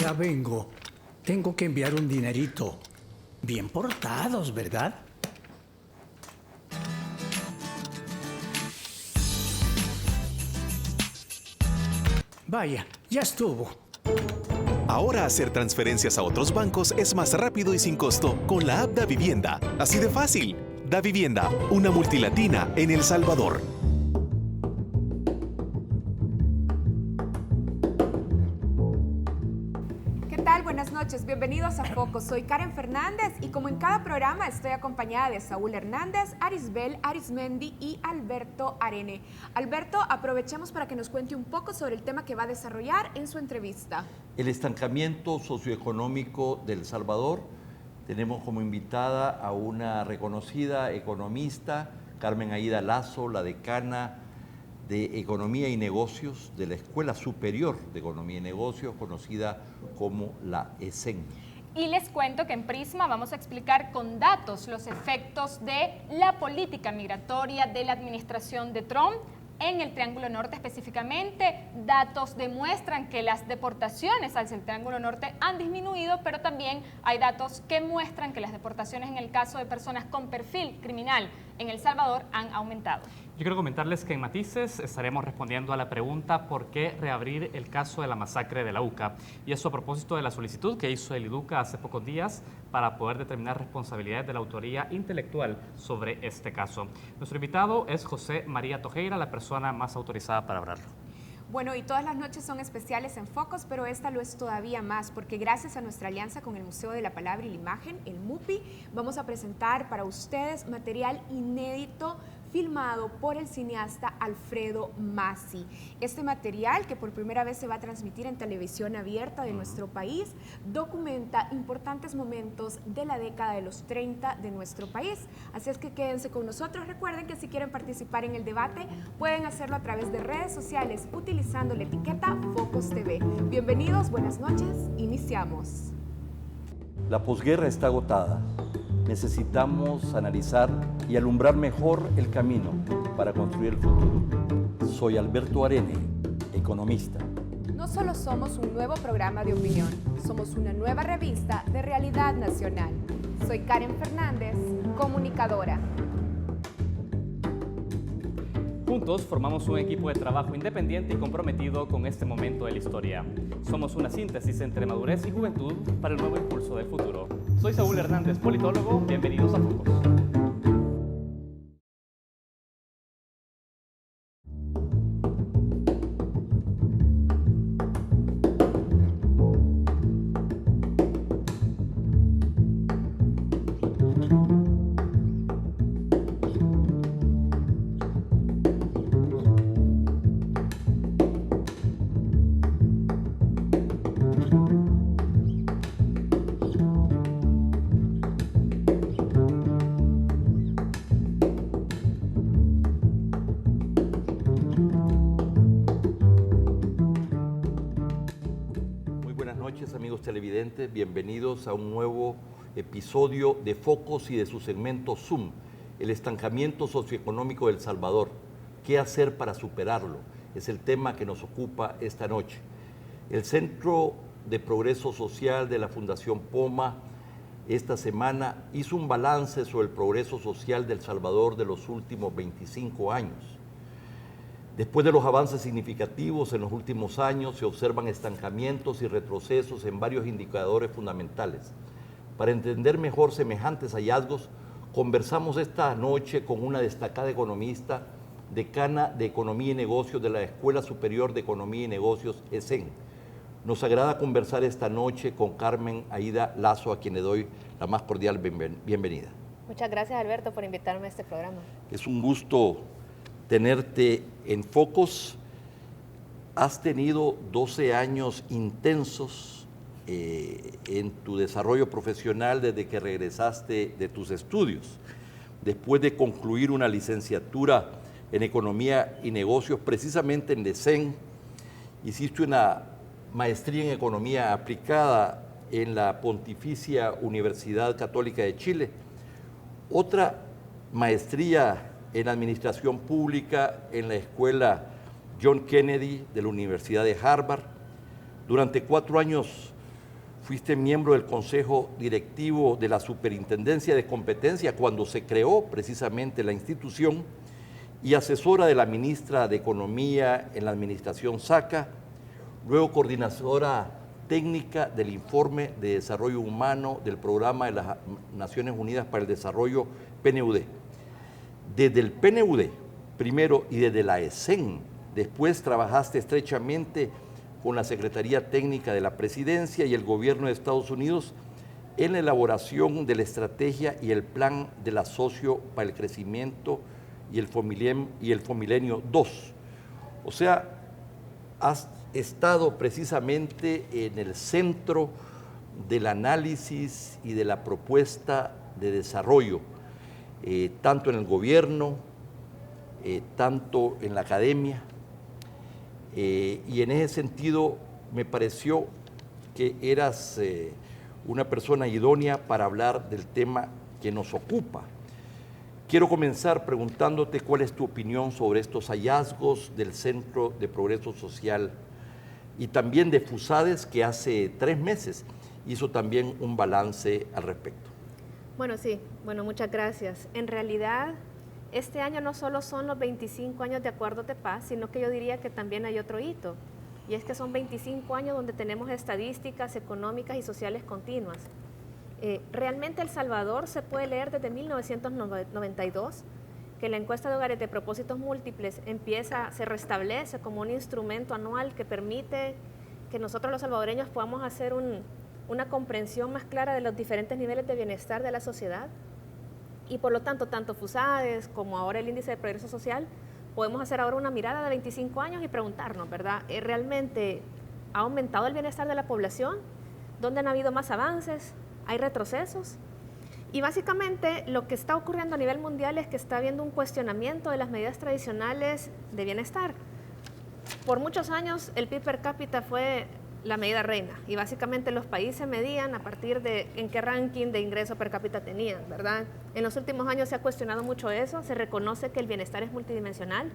Ya vengo. Tengo que enviar un dinerito. Bien portados, ¿verdad? Vaya, ya estuvo. Ahora hacer transferencias a otros bancos es más rápido y sin costo con la app Davivienda. Así de fácil. Davivienda, una multilatina en El Salvador. Buenas noches, bienvenidos a Foco. Soy Karen Fernández y como en cada programa estoy acompañada de Saúl Hernández, Arisbel Arismendi y Alberto Arene. Alberto, aprovechemos para que nos cuente un poco sobre el tema que va a desarrollar en su entrevista. El estancamiento socioeconómico de El Salvador. Tenemos como invitada a una reconocida economista, Carmen Aída Lazo, la decana de Economía y Negocios de la Escuela Superior de Economía y Negocios, conocida como la ESEN. Y les cuento que en Prisma vamos a explicar con datos los efectos de la política migratoria de la administración de Trump en el Triángulo Norte específicamente. Datos demuestran que las deportaciones hacia el Triángulo Norte han disminuido, pero también hay datos que muestran que las deportaciones en el caso de personas con perfil criminal en El Salvador han aumentado. Yo quiero comentarles que en Matices estaremos respondiendo a la pregunta ¿por qué reabrir el caso de la masacre de la UCA? Y eso a propósito de la solicitud que hizo el IDUCA hace pocos días para poder determinar responsabilidades de la autoría intelectual sobre este caso. Nuestro invitado es José María Tojeira, la persona más autorizada para hablarlo. Bueno, y todas las noches son especiales en Focos, pero esta lo es todavía más, porque gracias a nuestra alianza con el Museo de la Palabra y la Imagen, el MUPI, vamos a presentar para ustedes material inédito filmado por el cineasta Alfredo Massi. Este material, que por primera vez se va a transmitir en televisión abierta de nuestro país, documenta importantes momentos de la década de los 30 de nuestro país. Así es que quédense con nosotros. Recuerden que si quieren participar en el debate, pueden hacerlo a través de redes sociales utilizando la etiqueta Focos TV. Bienvenidos, buenas noches, iniciamos. La posguerra está agotada. Necesitamos analizar y alumbrar mejor el camino para construir el futuro. Soy Alberto Arene, economista. No solo somos un nuevo programa de opinión, somos una nueva revista de realidad nacional. Soy Karen Fernández, comunicadora. Juntos formamos un equipo de trabajo independiente y comprometido con este momento de la historia. Somos una síntesis entre madurez y juventud para el nuevo impulso del futuro. Soy Saúl Hernández, politólogo. Bienvenidos a Focos. Televidentes, bienvenidos a un nuevo episodio de Focos y de su segmento Zoom, el estancamiento socioeconómico de El Salvador. ¿Qué hacer para superarlo? Es el tema que nos ocupa esta noche. El Centro de Progreso Social de la Fundación Poma esta semana hizo un balance sobre el progreso social de El Salvador de los últimos 25 años. Después de los avances significativos en los últimos años, se observan estancamientos y retrocesos en varios indicadores fundamentales. Para entender mejor semejantes hallazgos, conversamos esta noche con una destacada economista, decana de Economía y Negocios de la Escuela Superior de Economía y Negocios, ESEN. Nos agrada conversar esta noche con Carmen Aída Lazo, a quien le doy la más cordial bienvenida. Muchas gracias, Alberto, por invitarme a este programa. Es un gusto tenerte en Focos. Has tenido 12 años intensos en tu desarrollo profesional desde que regresaste de tus estudios. Después de concluir una licenciatura en Economía y Negocios, precisamente en ESEN, hiciste una maestría en Economía Aplicada en la Pontificia Universidad Católica de Chile, otra maestría en Administración Pública en la Escuela John Kennedy de la Universidad de Harvard. Durante 4 años fuiste miembro del Consejo Directivo de la Superintendencia de Competencia cuando se creó precisamente la institución y asesora de la ministra de Economía en la administración SACA, luego coordinadora técnica del Informe de Desarrollo Humano del Programa de las Naciones Unidas para el Desarrollo, PNUD. Desde el PNUD, primero, y desde la ESEN, después trabajaste estrechamente con la Secretaría Técnica de la Presidencia y el Gobierno de Estados Unidos en la elaboración de la estrategia y el plan de la Socio para el Crecimiento y el Fomilenio 2. O sea, has estado precisamente en el centro del análisis y de la propuesta de desarrollo, tanto en el gobierno, tanto en la academia, y en ese sentido me pareció que eras una persona idónea para hablar del tema que nos ocupa. Quiero comenzar preguntándote cuál es tu opinión sobre estos hallazgos del Centro de Progreso Social y también de FUSADES, que hace 3 meses hizo también un balance al respecto. Bueno, sí, muchas gracias. En realidad, este año no solo son los 25 años de Acuerdos de Paz, sino que yo diría que también hay otro hito, y es que son 25 años donde tenemos estadísticas económicas y sociales continuas. Realmente El Salvador se puede leer desde 1992, que la encuesta de hogares de propósitos múltiples se restablece como un instrumento anual que permite que nosotros los salvadoreños podamos hacer una comprensión más clara de los diferentes niveles de bienestar de la sociedad. Y por lo tanto, tanto FUSADES como ahora el Índice de Progreso Social, podemos hacer ahora una mirada de 25 años y preguntarnos, ¿verdad? ¿Realmente ha aumentado el bienestar de la población? ¿Dónde han habido más avances? ¿Hay retrocesos? Y básicamente lo que está ocurriendo a nivel mundial es que está habiendo un cuestionamiento de las medidas tradicionales de bienestar. Por muchos años el PIB per cápita fue la medida reina y básicamente los países medían a partir de en qué ranking de ingreso per cápita tenían, ¿verdad? En los últimos años se ha cuestionado mucho eso, se reconoce que el bienestar es multidimensional.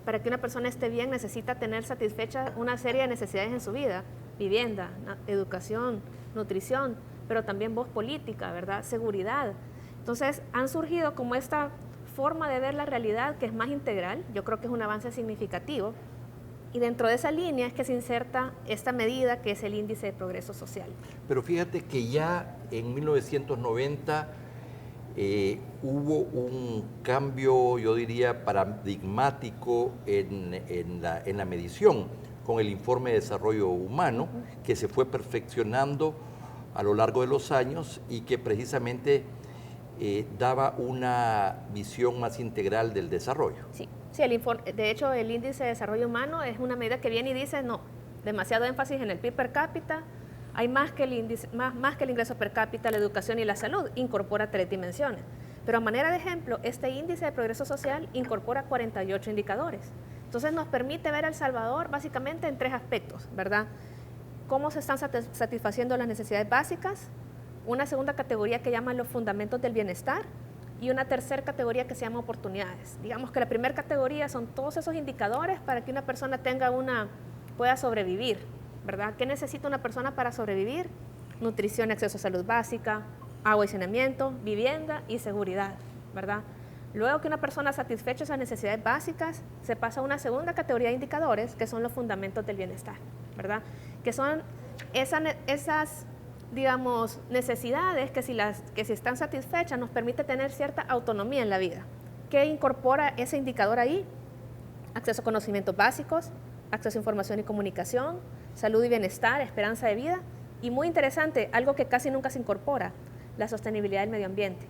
Para que una persona esté bien necesita tener satisfecha una serie de necesidades en su vida, vivienda, educación, nutrición, pero también voz política, ¿verdad? Seguridad. Entonces han surgido como esta forma de ver la realidad que es más integral, yo creo que es un avance significativo. Y dentro de esa línea es que se inserta esta medida que es el Índice de Progreso Social. Pero fíjate que ya en 1990 hubo un cambio, yo diría, paradigmático en la medición con el Informe de Desarrollo Humano, que se fue perfeccionando a lo largo de los años y que precisamente daba una visión más integral del desarrollo. Sí. Sí, de hecho el Índice de Desarrollo Humano es una medida que viene y dice, no, demasiado énfasis en el PIB per cápita, hay más que el ingreso per cápita, la educación y la salud, incorpora 3 dimensiones. Pero a manera de ejemplo, este Índice de Progreso Social incorpora 48 indicadores. Entonces nos permite ver a El Salvador básicamente en 3 aspectos, ¿verdad? Cómo se están satisfaciendo las necesidades básicas, una segunda categoría que llaman los fundamentos del bienestar, y una tercera categoría que se llama oportunidades. Digamos que la primera categoría son todos esos indicadores para que una persona pueda sobrevivir, ¿verdad? ¿Qué necesita una persona para sobrevivir? Nutrición, acceso a salud básica, agua y saneamiento, vivienda y seguridad, ¿verdad? Luego que una persona satisfecha esas necesidades básicas, se pasa a una segunda categoría de indicadores que son los fundamentos del bienestar, ¿verdad? Que son esas digamos, necesidades que si están satisfechas nos permite tener cierta autonomía en la vida. ¿Qué incorpora ese indicador ahí? Acceso a conocimientos básicos, acceso a información y comunicación, salud y bienestar, esperanza de vida, y muy interesante, algo que casi nunca se incorpora, la sostenibilidad del medio ambiente.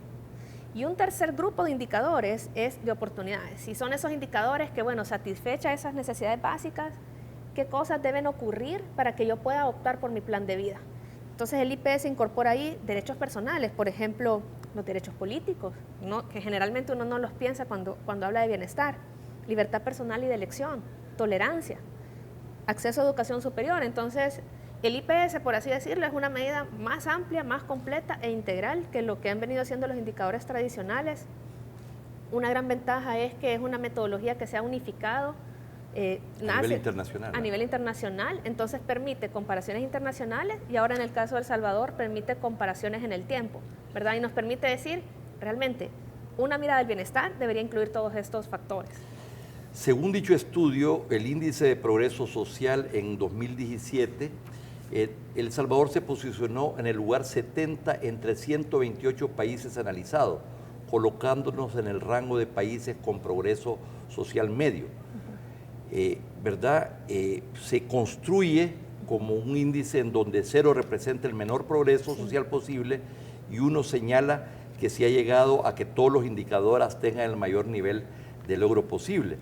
Y un tercer grupo de indicadores es de oportunidades, y son esos indicadores que, bueno, satisfecha esas necesidades básicas, qué cosas deben ocurrir para que yo pueda optar por mi plan de vida. Entonces el IPS incorpora ahí derechos personales, por ejemplo, los derechos políticos, ¿no? Que generalmente uno no los piensa cuando habla de bienestar, libertad personal y de elección, tolerancia, acceso a educación superior. Entonces el IPS, por así decirlo, es una medida más amplia, más completa e integral que lo que han venido haciendo los indicadores tradicionales. Una gran ventaja es que es una metodología que se ha unificado A nivel internacional. A nivel internacional, entonces permite comparaciones internacionales y ahora en el caso de El Salvador permite comparaciones en el tiempo, ¿verdad? Y nos permite decir, realmente, una mirada del bienestar debería incluir todos estos factores. Según dicho estudio, el índice de progreso social en 2017, El Salvador se posicionó en el lugar 70 entre 128 países analizados, colocándonos en el rango de países con progreso social medio. ¿Verdad? Se construye como un índice en donde 0 representa el menor progreso social posible y 1 señala que se ha llegado a que todos los indicadores tengan el mayor nivel de logro posible.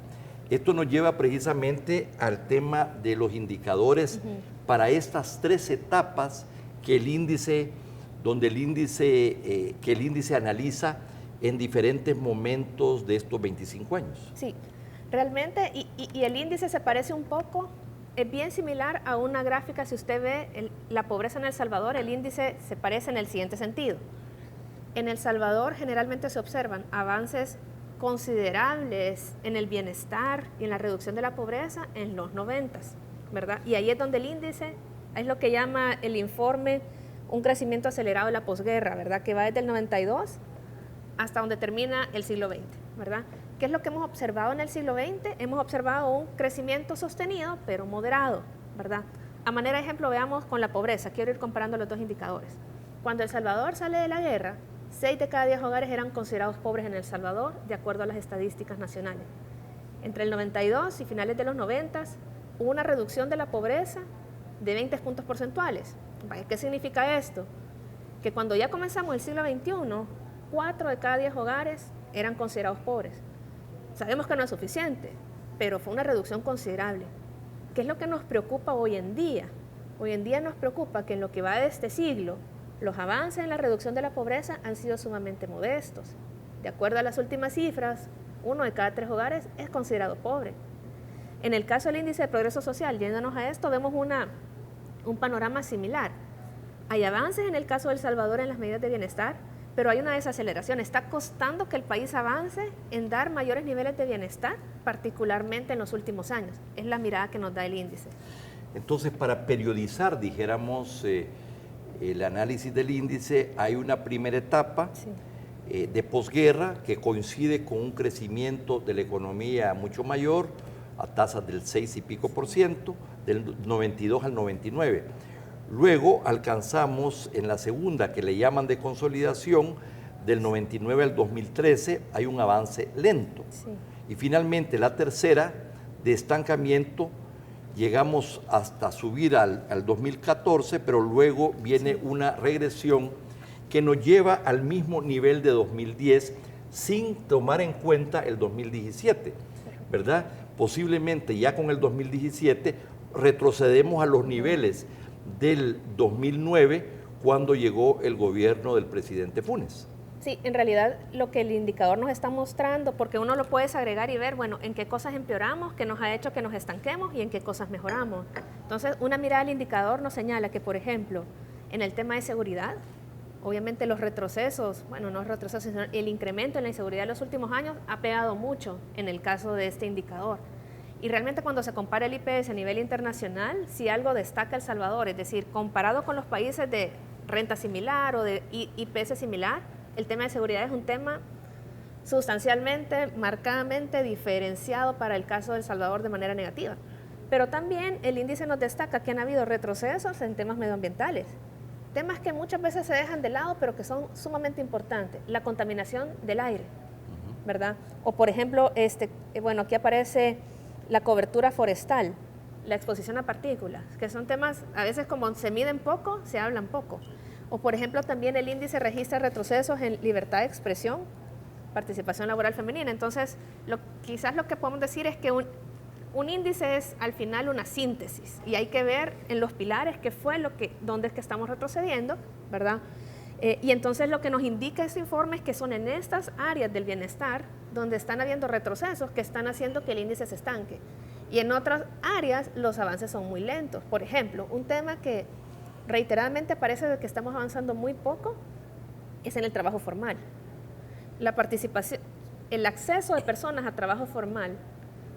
Esto nos lleva precisamente al tema de los indicadores para estas 3 etapas que el índice analiza en diferentes momentos de estos 25 años. Sí, realmente, y el índice se parece un poco, es bien similar a una gráfica. Si usted ve la pobreza en El Salvador, el índice se parece en el siguiente sentido. En El Salvador generalmente se observan avances considerables en el bienestar y en la reducción de la pobreza en los 90s, ¿verdad? Y ahí es donde el índice es lo que llama el informe un crecimiento acelerado de la posguerra, ¿verdad? Que va desde el 92 hasta donde termina el siglo XX, ¿verdad? ¿Qué es lo que hemos observado en el siglo XX? Hemos observado un crecimiento sostenido, pero moderado, ¿verdad? A manera de ejemplo, veamos con la pobreza. Quiero ir comparando los 2 indicadores. Cuando El Salvador sale de la guerra, 6 de cada 10 hogares eran considerados pobres en El Salvador, de acuerdo a las estadísticas nacionales. Entre el 92 y finales de los 90 hubo una reducción de la pobreza de 20 puntos porcentuales. ¿Qué significa esto? Que cuando ya comenzamos el siglo XXI, 4 de cada 10 hogares eran considerados pobres. Sabemos que no es suficiente, pero fue una reducción considerable. ¿Qué es lo que nos preocupa hoy en día? Hoy en día nos preocupa que en lo que va de este siglo, los avances en la reducción de la pobreza han sido sumamente modestos. De acuerdo a las últimas cifras, 1 de cada 3 hogares es considerado pobre. En el caso del índice de progreso social, yéndonos a esto, vemos un panorama similar. Hay avances en el caso de El Salvador en las medidas de bienestar, pero hay una desaceleración. Está costando que el país avance en dar mayores niveles de bienestar, particularmente en los últimos años. Es la mirada que nos da el índice. Entonces, para periodizar, dijéramos, el análisis del índice, hay una primera etapa de posguerra que coincide con un crecimiento de la economía mucho mayor, a tasas del 6 y pico %, del 92 al 99. Luego alcanzamos en la segunda, que le llaman de consolidación, del 99 al 2013, hay un avance lento. Sí. Y finalmente la tercera, de estancamiento, llegamos hasta subir al 2014, pero luego viene una regresión que nos lleva al mismo nivel de 2010 sin tomar en cuenta el 2017, ¿verdad? Posiblemente ya con el 2017 retrocedemos a los niveles del 2009 cuando llegó el gobierno del presidente Funes. Sí, en realidad lo que el indicador nos está mostrando, porque uno lo puedes agregar y ver, bueno, en qué cosas empeoramos, qué nos ha hecho que nos estanquemos y en qué cosas mejoramos. Entonces, una mirada al indicador nos señala que, por ejemplo, en el tema de seguridad, obviamente los retrocesos, bueno, no retrocesos, sino el incremento en la inseguridad en los últimos años ha pegado mucho en el caso de este indicador. Y realmente cuando se compara el IPS a nivel internacional, si algo destaca El Salvador, es decir, comparado con los países de renta similar o de IPS similar, el tema de seguridad es un tema sustancialmente, marcadamente diferenciado para el caso de El Salvador de manera negativa. Pero también el índice nos destaca que han habido retrocesos en temas medioambientales, temas que muchas veces se dejan de lado, pero que son sumamente importantes. La contaminación del aire, ¿verdad? O por ejemplo, bueno, aquí aparece la cobertura forestal, la exposición a partículas, que son temas, a veces como se miden poco, se hablan poco. O por ejemplo, también el índice registra retrocesos en libertad de expresión, participación laboral femenina. Entonces, quizás lo que podemos decir es que un índice es al final una síntesis y hay que ver en los pilares qué fue dónde es que estamos retrocediendo, ¿verdad? Y entonces lo que nos indica este informe es que son en estas áreas del bienestar donde están habiendo retrocesos que están haciendo que el índice se estanque. Y en otras áreas los avances son muy lentos. Por ejemplo, un tema que reiteradamente parece que estamos avanzando muy poco es en el trabajo formal. La participación, el acceso de personas a trabajo formal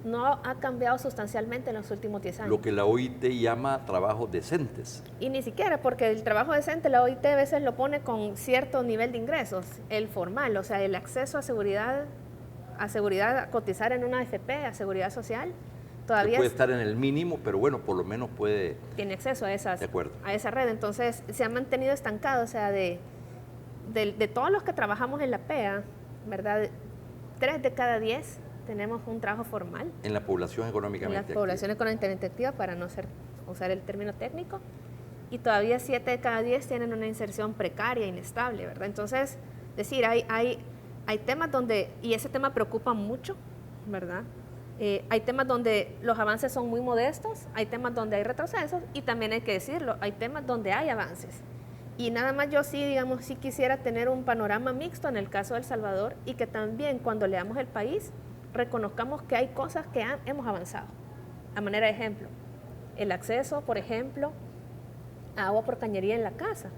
no ha cambiado sustancialmente en los últimos 10 años. Lo que la OIT llama trabajos decentes. Y ni siquiera, porque el trabajo decente la OIT a veces lo pone con cierto nivel de ingresos, el formal, o sea, el acceso a seguridad, a cotizar en una AFP, a seguridad social, todavía Puede estar en el mínimo, pero bueno, por lo menos puede... tiene acceso a esa red. Entonces, se ha mantenido estancado, o sea, de todos los que trabajamos en la PEA, ¿verdad? 3 de cada 10 tenemos un trabajo formal. En la población económicamente activa. En la población económicamente activa, para no usar el término técnico. Y todavía 7 de cada 10 tienen una inserción precaria, inestable, ¿verdad? Entonces, hay temas donde, y ese tema preocupa mucho, ¿verdad? Hay temas donde los avances son muy modestos, hay temas donde hay retrocesos, y también hay que decirlo, hay temas donde hay avances. Y nada más yo sí quisiera tener un panorama mixto en el caso de El Salvador, y que también cuando leamos el país reconozcamos que hay cosas que hemos avanzado. A manera de ejemplo, el acceso, por ejemplo, a agua por cañería en la casa,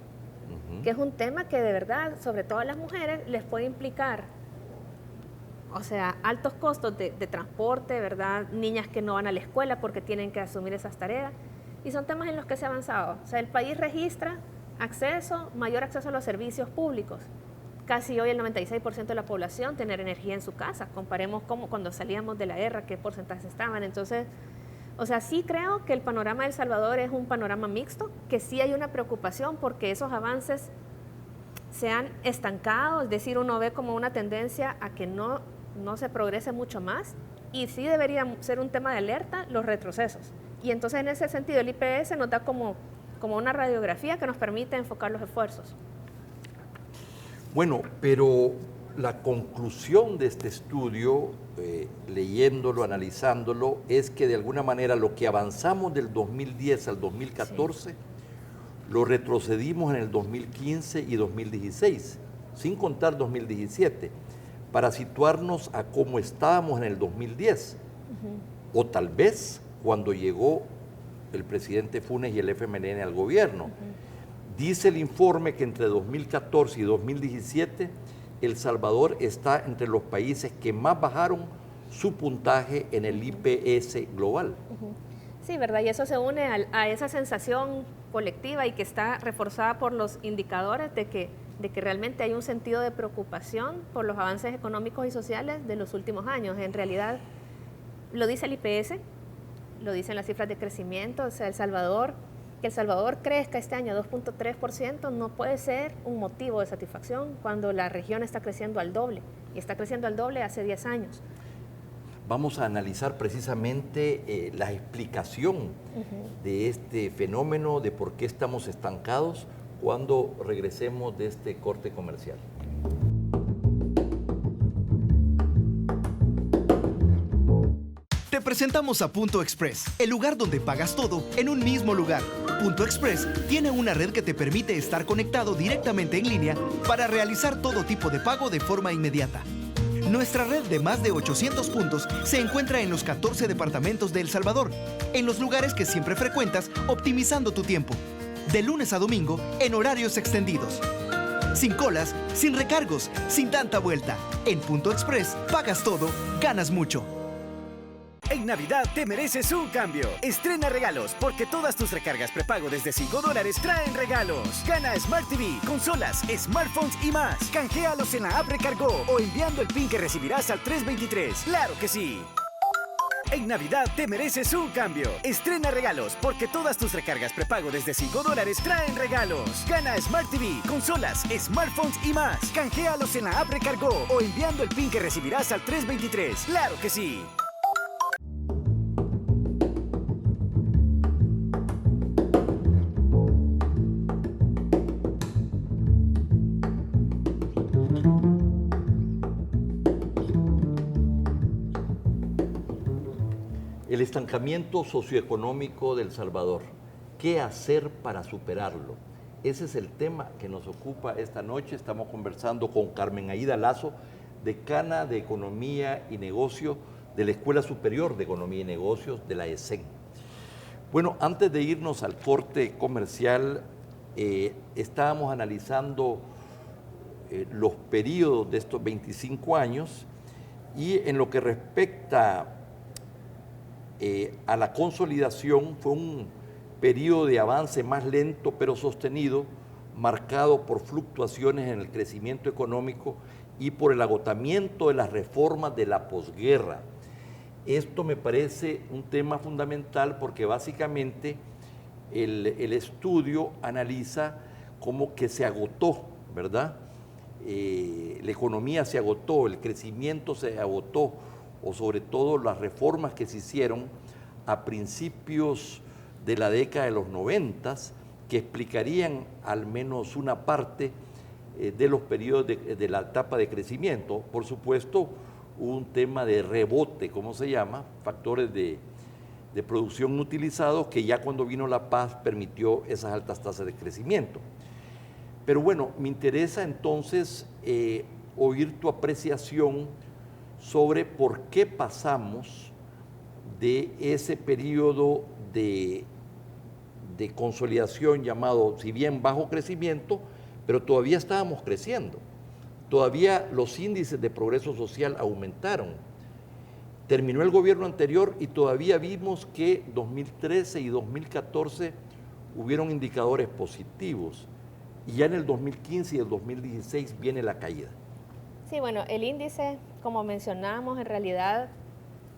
que es un tema que de verdad, sobre todo a las mujeres, les puede implicar, o sea, altos costos de transporte, ¿verdad? Niñas que no van a la escuela porque tienen que asumir esas tareas, y son temas en los que se ha avanzado. O sea, el país registra mayor acceso a los servicios públicos. Casi hoy el 96% de la población tener energía en su casa. Comparemos cómo cuando salíamos de la guerra, qué porcentajes estaban. Entonces, o sea, sí creo que el panorama de El Salvador es un panorama mixto, que sí hay una preocupación porque esos avances se han estancado, es decir, uno ve como una tendencia a que no se progrese mucho más, y sí debería ser un tema de alerta los retrocesos. Y entonces en ese sentido el IPS nos da como una radiografía que nos permite enfocar los esfuerzos. Bueno, pero la conclusión de este estudio, leyéndolo, analizándolo, es que de alguna manera lo que avanzamos del 2010 al 2014, lo retrocedimos en el 2015 y 2016, sin contar 2017, para situarnos a cómo estábamos en el 2010. O tal vez cuando llegó el presidente Funes y el FMLN al gobierno. Dice el informe que entre 2014 y 2017, El Salvador está entre los países que más bajaron su puntaje en el IPS global. Sí, ¿verdad? Y eso se une a esa sensación colectiva y que está reforzada por los indicadores de que realmente hay un sentido de preocupación por los avances económicos y sociales de los últimos años. En realidad, lo dice el IPS, lo dicen las cifras de crecimiento, o sea, que El Salvador crezca este año 2.3% no puede ser un motivo de satisfacción cuando la región está creciendo al doble, y está creciendo al doble hace 10 años. Vamos a analizar precisamente la explicación de este fenómeno, de por qué estamos estancados, cuando regresemos de este corte comercial. Te presentamos a Punto Express, el lugar donde pagas todo en un mismo lugar. Punto Express tiene una red que te permite estar conectado directamente en línea para realizar todo tipo de pago de forma inmediata. Nuestra red de más de 800 puntos se encuentra en los 14 departamentos de El Salvador, en los lugares que siempre frecuentas, optimizando tu tiempo. De lunes a domingo, en horarios extendidos. Sin colas, sin recargos, sin tanta vuelta. En Punto Express, pagas todo, ganas mucho. En Navidad te mereces un cambio. Estrena regalos, porque todas tus recargas prepago desde $5 traen regalos. Gana Smart TV, consolas, smartphones y más. Canjealos en la app Recargó o enviando el PIN que recibirás al 323. ¡Claro que sí! En Navidad te mereces un cambio. Estrena regalos, porque todas tus recargas prepago desde $5 traen regalos. Gana Smart TV, consolas, smartphones y más. Canjealos en la app Recargó o enviando el PIN que recibirás al 323. ¡Claro que sí! El estancamiento socioeconómico de El Salvador. ¿Qué hacer para superarlo? Ese es el tema que nos ocupa esta noche. Estamos conversando con Carmen Aída Lazo, decana de Economía y Negocio de la Escuela Superior de Economía y Negocios de la ESEN. Bueno, antes de irnos al corte comercial, estábamos analizando los periodos de estos 25 años, y en lo que respecta a la consolidación. Fue un periodo de avance más lento pero sostenido, marcado por fluctuaciones en el crecimiento económico y por el agotamiento de las reformas de la posguerra. Esto me parece un tema fundamental porque básicamente el estudio analiza cómo que se agotó, ¿verdad? La economía se agotó, el crecimiento se agotó, o sobre todo las reformas que se hicieron a principios de la década de los 90, que explicarían al menos una parte de los periodos de la etapa de crecimiento. Por supuesto, hubo un tema de rebote, ¿cómo se llama? Factores de producción no utilizados, que ya cuando vino la paz permitió esas altas tasas de crecimiento. Pero bueno, me interesa entonces oír tu apreciación sobre por qué pasamos de ese periodo de consolidación llamado, si bien bajo crecimiento, pero todavía estábamos creciendo. Todavía los índices de progreso social aumentaron. Terminó el gobierno anterior y todavía vimos que 2013 y 2014 hubieron indicadores positivos. Y ya en el 2015 y el 2016 viene la caída. Sí, bueno, el índice, como mencionamos, en realidad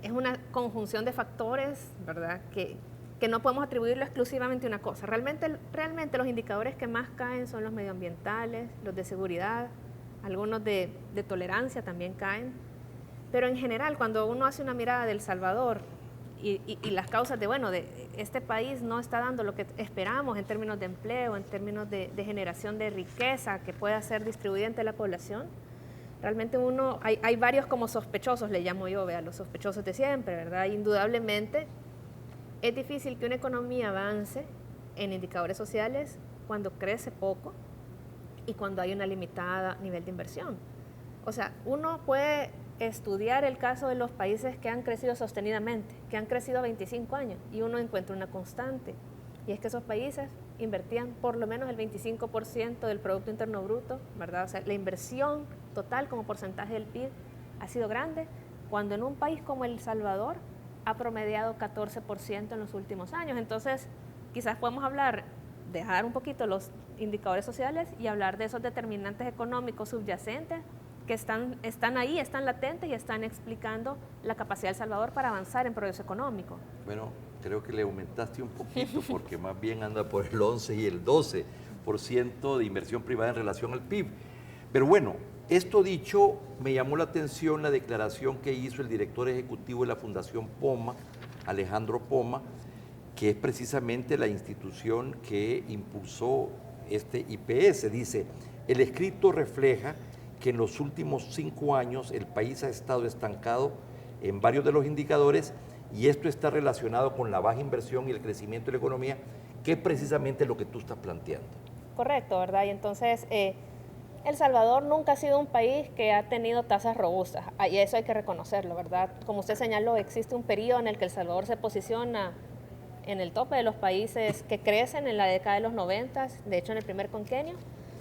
es una conjunción de factores, ¿verdad?, que no podemos atribuirlo exclusivamente a una cosa. Realmente los indicadores que más caen son los medioambientales, los de seguridad, algunos de tolerancia también caen. Pero en general, cuando uno hace una mirada de El Salvador y las causas de este país no está dando lo que esperamos en términos de empleo, en términos de generación de riqueza que pueda ser distribuida entre la población, realmente hay varios como sospechosos, le llamo yo, los sospechosos de siempre, ¿verdad? Indudablemente es difícil que una economía avance en indicadores sociales cuando crece poco y cuando hay una limitada nivel de inversión. O sea, uno puede estudiar el caso de los países que han crecido sostenidamente, que han crecido 25 años, y uno encuentra una constante, y es que esos países invertían por lo menos el 25% del Producto Interno Bruto, ¿verdad? O sea, la inversión total como porcentaje del PIB ha sido grande, cuando en un país como El Salvador ha promediado 14% en los últimos años. Entonces, quizás podemos dejar un poquito los indicadores sociales y hablar de esos determinantes económicos subyacentes que están ahí, están latentes y están explicando la capacidad de El Salvador para avanzar en progreso económico. Bueno, creo que le aumentaste un poquito porque más bien anda por el 11 y el 12% de inversión privada en relación al PIB. Pero bueno, esto dicho, me llamó la atención la declaración que hizo el director ejecutivo de la Fundación Poma, Alejandro Poma, que es precisamente la institución que impulsó este IPS. Dice, el escrito refleja que en los últimos 5 años el país ha estado estancado en varios de los indicadores y esto está relacionado con la baja inversión y el crecimiento de la economía, que es precisamente lo que tú estás planteando. Correcto, ¿verdad? Y entonces, El Salvador nunca ha sido un país que ha tenido tasas robustas, y eso hay que reconocerlo, ¿verdad? Como usted señaló, existe un periodo en el que El Salvador se posiciona en el tope de los países que crecen en la década de los 90, de hecho en el primer quinquenio,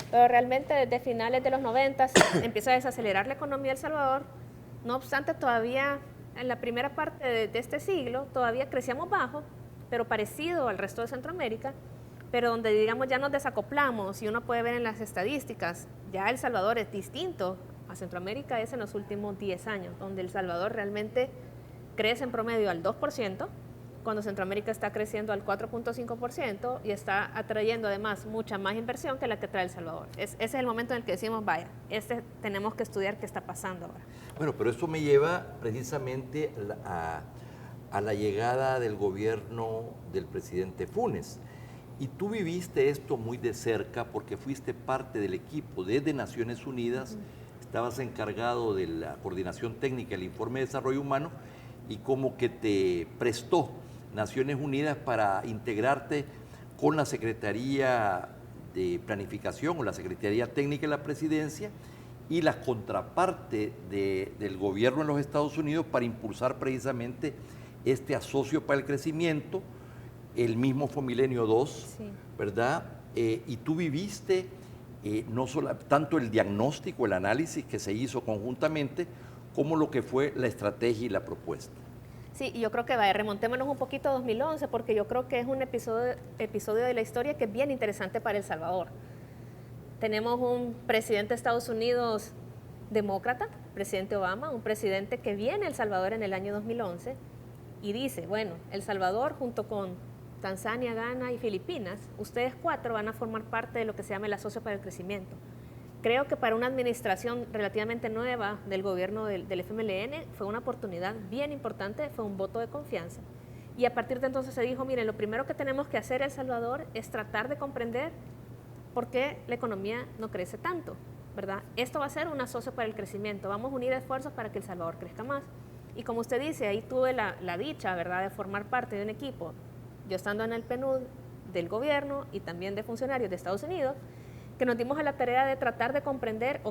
pero realmente desde finales de los 90 empieza a desacelerar la economía de El Salvador. No obstante, todavía en la primera parte de este siglo todavía crecíamos bajo, pero parecido al resto de Centroamérica, pero donde digamos ya nos desacoplamos y uno puede ver en las estadísticas, ya El Salvador es distinto a Centroamérica, es en los últimos 10 años, donde El Salvador realmente crece en promedio al 2%, cuando Centroamérica está creciendo al 4.5% y está atrayendo además mucha más inversión que la que trae El Salvador. Ese es el momento en el que decimos, vaya, tenemos que estudiar qué está pasando ahora. Bueno, pero eso me lleva precisamente a la llegada del gobierno del presidente Funes. Y tú viviste esto muy de cerca porque fuiste parte del equipo desde Naciones Unidas, estabas encargado de la coordinación técnica del informe de desarrollo humano y como que te prestó Naciones Unidas para integrarte con la Secretaría de Planificación o la Secretaría Técnica de la Presidencia y la contraparte del gobierno en los Estados Unidos para impulsar precisamente este asocio para el crecimiento, el mismo Fomilenio 2, sí, ¿verdad? Y tú viviste no solo tanto el diagnóstico, el análisis que se hizo conjuntamente, como lo que fue la estrategia y la propuesta. Sí, yo creo que remontémonos un poquito a 2011, porque yo creo que es un episodio de la historia que es bien interesante para El Salvador. Tenemos un presidente de Estados Unidos demócrata, presidente Obama, un presidente que viene a El Salvador en el año 2011 y dice, bueno, El Salvador junto con Tanzania, Ghana y Filipinas, ustedes 4 van a formar parte de lo que se llama el Asocio para el Crecimiento. Creo que para una administración relativamente nueva del gobierno del FMLN fue una oportunidad bien importante, fue un voto de confianza. Y a partir de entonces se dijo, miren, lo primero que tenemos que hacer en El Salvador es tratar de comprender por qué la economía no crece tanto, ¿verdad? Esto va a ser un asocio para el crecimiento, vamos a unir esfuerzos para que El Salvador crezca más. Y como usted dice, ahí tuve la dicha, ¿verdad?, de formar parte de un equipo, yo estando en el PNUD del gobierno y también de funcionarios de Estados Unidos, que nos dimos a la tarea de tratar de comprender,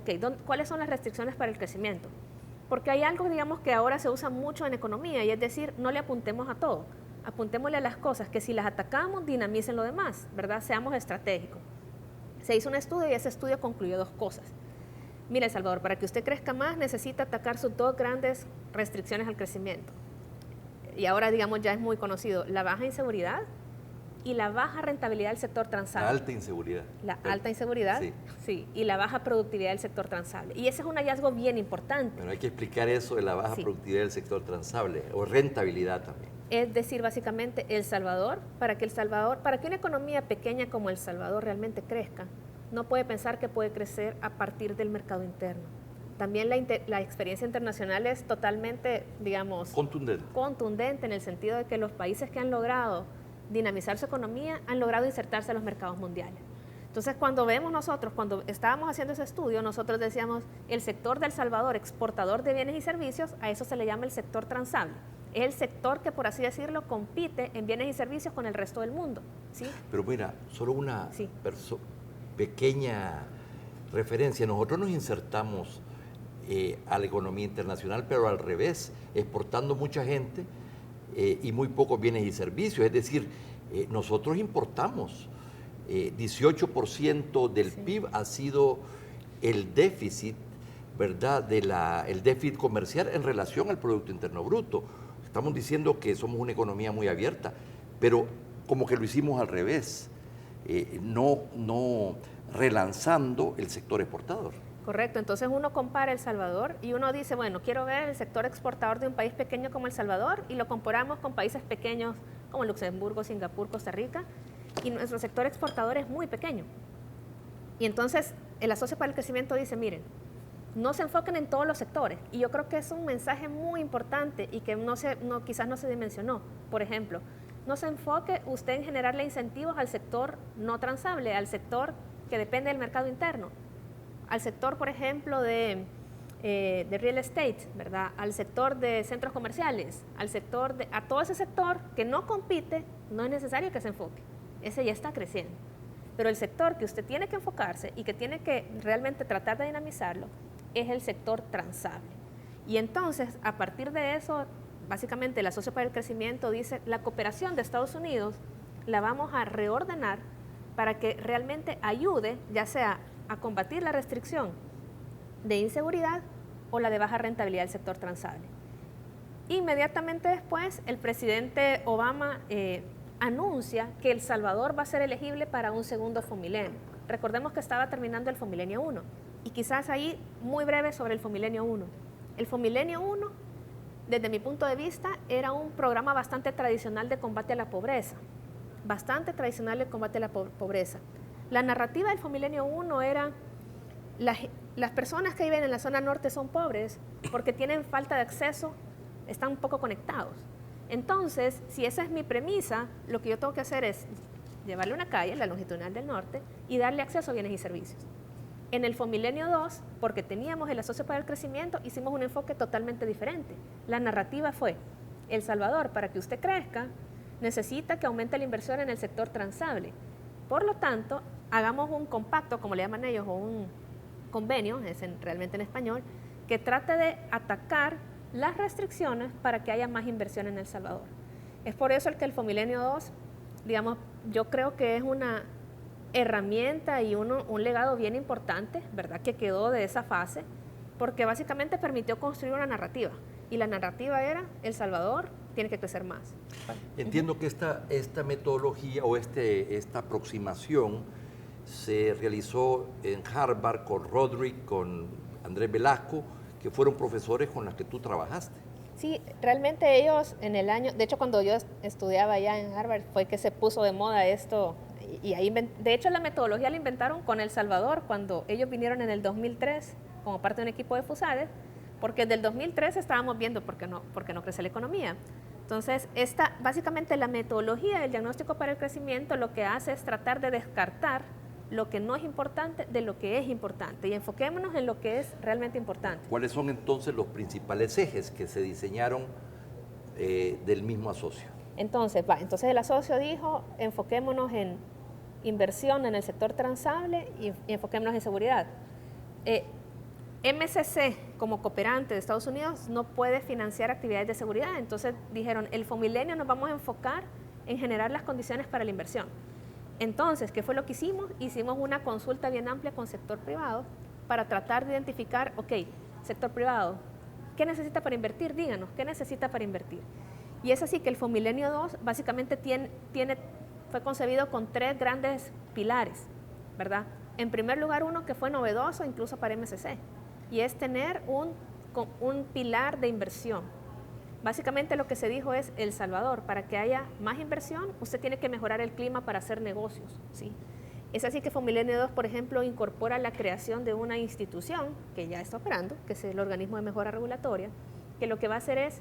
¿cuáles son las restricciones para el crecimiento? Porque hay algo, digamos, que ahora se usa mucho en economía, y es decir, no le apuntemos a todo, apuntémosle a las cosas que si las atacamos, dinamicen lo demás, ¿verdad? Seamos estratégicos. Se hizo un estudio y ese estudio concluyó 2 cosas. Mira, El Salvador, para que usted crezca más, necesita atacar sus 2 grandes restricciones al crecimiento. Y ahora, digamos, ya es muy conocido, la baja inseguridad y la baja rentabilidad del sector transable. La alta inseguridad. La alta inseguridad, sí, y la baja productividad del sector transable. Y ese es un hallazgo bien importante. Pero hay que explicar eso de la baja productividad del sector transable, o rentabilidad también. Es decir, básicamente, El Salvador, para que una economía pequeña como El Salvador realmente crezca, no puede pensar que puede crecer a partir del mercado interno. También la experiencia internacional es totalmente, digamos, contundente en el sentido de que los países que han logrado dinamizar su economía, han logrado insertarse a los mercados mundiales. Entonces, cuando estábamos haciendo ese estudio, nosotros decíamos, el sector de El Salvador, exportador de bienes y servicios, a eso se le llama el sector transable. Es el sector que, por así decirlo, compite en bienes y servicios con el resto del mundo, ¿sí? Pero mira, solo una pequeña referencia. Nosotros nos insertamos a la economía internacional, pero al revés, exportando mucha gente y muy pocos bienes y servicios. Es decir, nosotros importamos 18% del PIB ha sido el déficit, ¿verdad?, el déficit comercial en relación al Producto Interno Bruto. Estamos diciendo que somos una economía muy abierta, pero como que lo hicimos al revés, no relanzando el sector exportador. Correcto, entonces uno compara El Salvador y uno dice, bueno, quiero ver el sector exportador de un país pequeño como El Salvador, y lo comparamos con países pequeños como Luxemburgo, Singapur, Costa Rica, y nuestro sector exportador es muy pequeño. Y entonces el Asocio para el Crecimiento dice, miren, no se enfoquen en todos los sectores, y yo creo que es un mensaje muy importante y que quizás no se dimensionó. Por ejemplo, no se enfoque usted en generarle incentivos al sector no transable, al sector que depende del mercado interno, al sector, por ejemplo, de real estate, ¿verdad?, al sector de centros comerciales, a todo ese sector que no compite, no es necesario que se enfoque, ese ya está creciendo. Pero el sector que usted tiene que enfocarse y que tiene que realmente tratar de dinamizarlo es el sector transable. Y entonces, a partir de eso, básicamente el Asocio para el Crecimiento dice, la cooperación de Estados Unidos la vamos a reordenar para que realmente ayude, ya sea a combatir la restricción de inseguridad o la de baja rentabilidad del sector transable. Inmediatamente después, el presidente Obama anuncia que El Salvador va a ser elegible para un segundo Fomilenio. Recordemos que estaba terminando el Fomilenio 1, y quizás ahí, muy breve sobre el Fomilenio 1. El Fomilenio 1, desde mi punto de vista, era un programa bastante tradicional de combate a la pobreza, La narrativa del Fomilenio 1 era, las personas que viven en la zona norte son pobres porque tienen falta de acceso, están un poco conectados. Entonces, si esa es mi premisa, lo que yo tengo que hacer es llevarle una calle, la longitudinal del norte, y darle acceso a bienes y servicios. En el Fomilenio 2, porque teníamos el Asocio para el Crecimiento, hicimos un enfoque totalmente diferente. La narrativa fue, El Salvador, para que usted crezca, necesita que aumente la inversión en el sector transable. Por lo tanto, hagamos un compacto, como le llaman ellos, o un convenio, realmente en español, que trate de atacar las restricciones para que haya más inversión en El Salvador. Es por eso que el Fomilenio 2, digamos, yo creo que es una herramienta y un legado bien importante, ¿verdad?, que quedó de esa fase, porque básicamente permitió construir una narrativa. Y la narrativa era, El Salvador tiene que crecer más. Entiendo que esta metodología o esta aproximación se realizó en Harvard con Roderick, con Andrés Velasco, que fueron profesores con los que tú trabajaste. Sí, realmente ellos en el año, de hecho cuando yo estudiaba allá en Harvard fue que se puso de moda esto, y ahí, de hecho la metodología la inventaron con El Salvador cuando ellos vinieron en el 2003 como parte de un equipo de FUSADE, porque desde el 2003 estábamos viendo por qué no crece la economía. Entonces, básicamente la metodología del diagnóstico para el crecimiento lo que hace es tratar de descartar lo que no es importante de lo que es importante y enfoquémonos en lo que es realmente importante. ¿Cuáles son entonces los principales ejes que se diseñaron del mismo asocio? Entonces el asocio dijo, enfoquémonos en inversión en el sector transable y enfoquémonos en seguridad. MCC, como cooperante de Estados Unidos, no puede financiar actividades de seguridad. Entonces dijeron, el Fomilenio nos vamos a enfocar en generar las condiciones para la inversión. Entonces, ¿qué fue lo que hicimos? Hicimos una consulta bien amplia con sector privado para tratar de identificar, ok, sector privado, ¿qué necesita para invertir? Díganos, ¿qué necesita para invertir? Y es así que el Fomilenio 2 básicamente fue concebido con 3 grandes pilares, ¿verdad? En primer lugar, uno que fue novedoso incluso para MCC, y es tener un pilar de inversión. Básicamente lo que se dijo es, El Salvador, para que haya más inversión, usted tiene que mejorar el clima para hacer negocios, ¿sí? Es así que Fomilenio 2, por ejemplo, incorpora la creación de una institución que ya está operando, que es el Organismo de Mejora Regulatoria, que lo que va a hacer es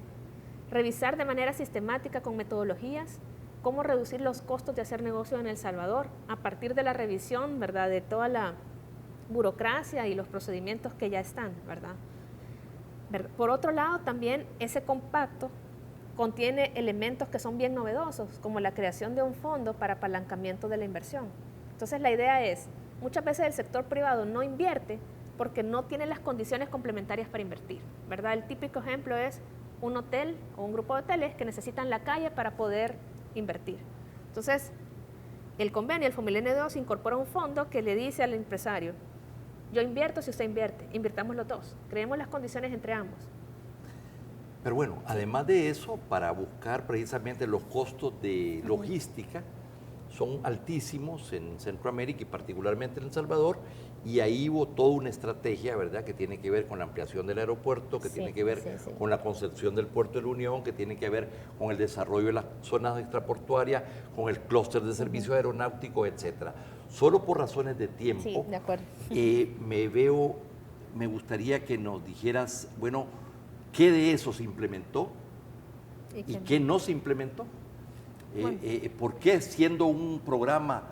revisar de manera sistemática con metodologías cómo reducir los costos de hacer negocio en El Salvador a partir de la revisión, ¿verdad?, de toda la burocracia y los procedimientos que ya están, ¿verdad? Por otro lado, también ese compacto contiene elementos que son bien novedosos, como la creación de un fondo para apalancamiento de la inversión. Entonces, la idea es, muchas veces el sector privado no invierte porque no tiene las condiciones complementarias para invertir, ¿verdad? El típico ejemplo es un hotel o un grupo de hoteles que necesitan la calle para poder invertir. Entonces, el convenio, el Fomilenio 2, incorpora un fondo que le dice al empresario, yo invierto si usted invierte, invirtamos los dos, creemos las condiciones entre ambos. Pero bueno, además de eso, para buscar precisamente los costos de logística, son altísimos en Centroamérica y particularmente en El Salvador, y ahí hubo toda una estrategia, ¿verdad?, que tiene que ver con la ampliación del aeropuerto, que tiene que ver con la construcción del puerto de la Unión, que tiene que ver con el desarrollo de las zonas extraportuarias, con el clúster de servicio aeronáutico, etcétera. Solo por razones de tiempo, Sí, de acuerdo. me gustaría que nos dijeras, bueno, ¿qué de eso se implementó y qué no se implementó? ¿Por qué, siendo un programa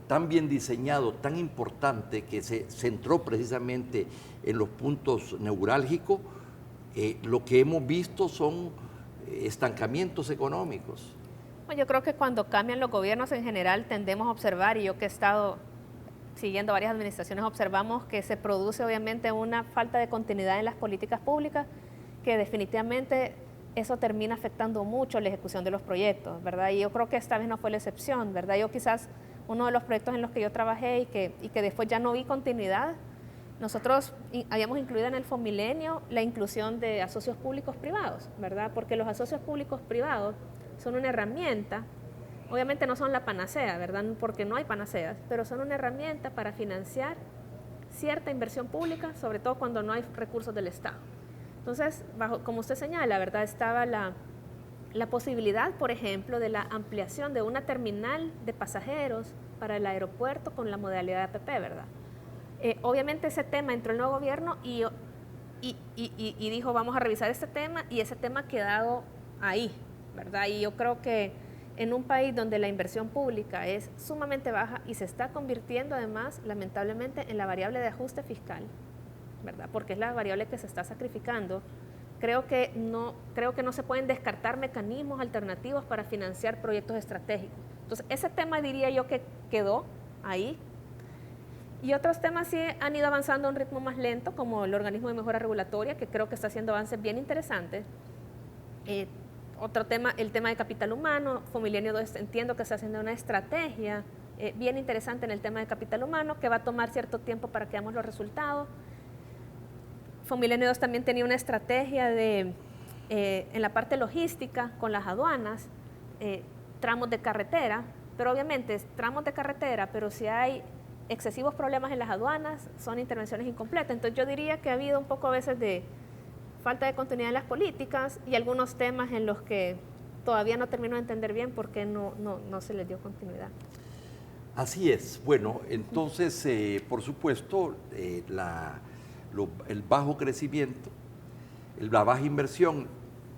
tan bien diseñado, tan importante, que se centró precisamente en los puntos neurálgicos, lo que hemos visto son estancamientos económicos? Yo creo que cuando cambian los gobiernos en general tendemos a observar, y yo que he estado siguiendo varias administraciones, observamos que se produce obviamente una falta de continuidad en las políticas públicas, que definitivamente eso termina afectando mucho la ejecución de los proyectos, ¿verdad? Y yo creo que esta vez no fue la excepción, ¿verdad? Yo quizás uno de los proyectos en los que yo trabajé y que después ya no vi continuidad, nosotros habíamos incluido en el Fomilenio la inclusión de asocios públicos privados, ¿verdad? Porque los asocios públicos privados son una herramienta, obviamente no son la panacea, ¿verdad? Porque no hay panaceas, pero son una herramienta para financiar cierta inversión pública, sobre todo cuando no hay recursos del Estado. Entonces, como usted señala, ¿verdad?, estaba la posibilidad, por ejemplo, de la ampliación de una terminal de pasajeros para el aeropuerto con la modalidad de APP, ¿verdad? Obviamente ese tema entró el nuevo gobierno y dijo, vamos a revisar este tema, y ese tema ha quedado ahí, ¿verdad? Y yo creo que en un país donde la inversión pública es sumamente baja y se está convirtiendo además, lamentablemente, en la variable de ajuste fiscal, ¿verdad?, porque es la variable que se está sacrificando, creo que no se pueden descartar mecanismos alternativos para financiar proyectos estratégicos. Entonces, ese tema diría yo que quedó ahí. Y otros temas sí han ido avanzando a un ritmo más lento, como el Organismo de Mejora Regulatoria, que creo que está haciendo avances bien interesantes. Otro tema, el tema de capital humano. Fomilenio 2 entiendo que está haciendo una estrategia bien interesante en el tema de capital humano, que va a tomar cierto tiempo para que veamos los resultados. Fomilenio 2 también tenía una estrategia de en la parte logística, con las aduanas, tramos de carretera, pero obviamente es tramos de carretera, pero si hay excesivos problemas en las aduanas, son intervenciones incompletas. Entonces yo diría que ha habido un poco a veces de falta de continuidad en las políticas y algunos temas en los que todavía no termino de entender bien por qué no se les dio continuidad. Así es. Bueno, entonces, por supuesto, el bajo crecimiento, la baja inversión,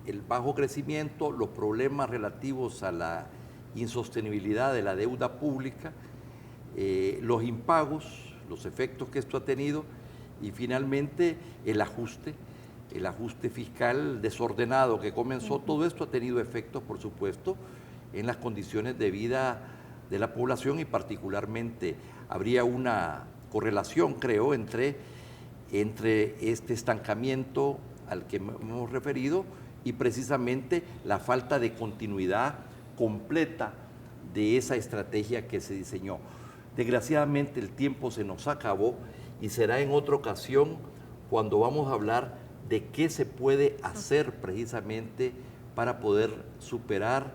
el bajo crecimiento, los problemas relativos a la insostenibilidad de la deuda pública, los impagos, los efectos que esto ha tenido y finalmente el ajuste fiscal desordenado que comenzó, todo esto ha tenido efectos, por supuesto, en las condiciones de vida de la población y particularmente habría una correlación, creo, entre este estancamiento al que hemos referido y precisamente la falta de continuidad completa de esa estrategia que se diseñó. Desgraciadamente el tiempo se nos acabó y será en otra ocasión cuando vamos a hablar de qué se puede hacer precisamente para poder superar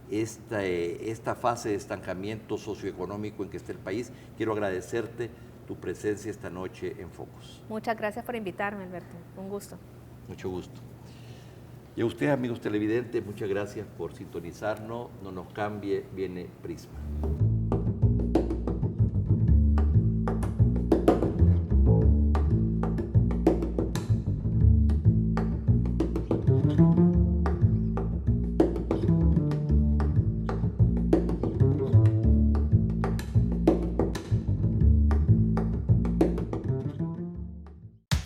esta fase de estancamiento socioeconómico en que está el país. Quiero agradecerte tu presencia esta noche en Focus. Muchas gracias por invitarme, Alberto. Un gusto. Mucho gusto. Y a ustedes, amigos televidentes, muchas gracias por sintonizarnos. No nos cambie, viene Prisma.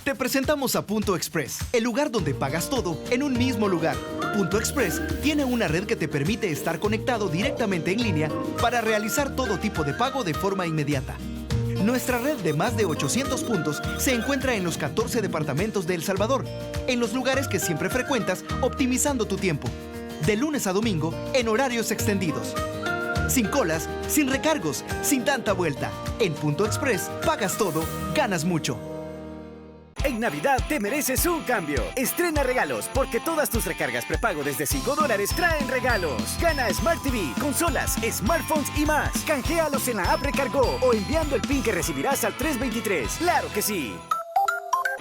Te presentamos a Punto Express, el lugar donde pagas todo en un mismo lugar. Punto Express tiene una red que te permite estar conectado directamente en línea para realizar todo tipo de pago de forma inmediata. Nuestra red de más de 800 puntos se encuentra en los 14 departamentos de El Salvador, en los lugares que siempre frecuentas, optimizando tu tiempo. De lunes a domingo, en horarios extendidos. Sin colas, sin recargos, sin tanta vuelta. En Punto Express, pagas todo, ganas mucho. En Navidad te mereces un cambio. Estrena regalos porque todas tus recargas prepago desde $5 traen regalos. Gana Smart TV, consolas, smartphones y más. Canjealos en la app Recargó o enviando el PIN que recibirás al 323. ¡Claro que sí!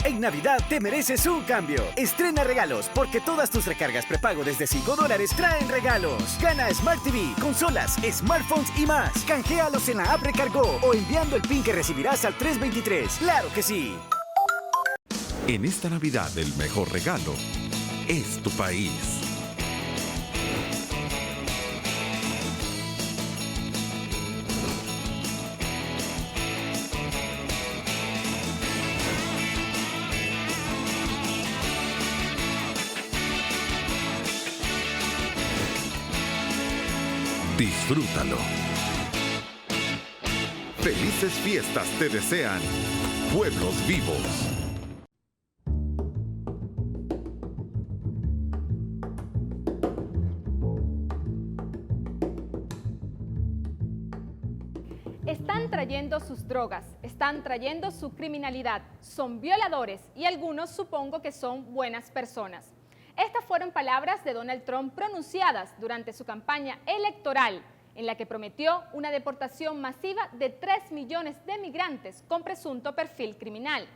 En Navidad te mereces un cambio. Estrena regalos porque todas tus recargas prepago desde $5 traen regalos. Gana Smart TV, consolas, smartphones y más. Canjealos en la app Recargó o enviando el PIN que recibirás al 323. ¡Claro que sí! En esta Navidad el mejor regalo es tu país. Disfrútalo. Felices fiestas te desean Pueblos Vivos. Están trayendo sus drogas, están trayendo su criminalidad, son violadores y algunos supongo que son buenas personas. Estas fueron palabras de Donald Trump pronunciadas durante su campaña electoral, en la que prometió una deportación masiva de 3 millones de migrantes con presunto perfil criminal.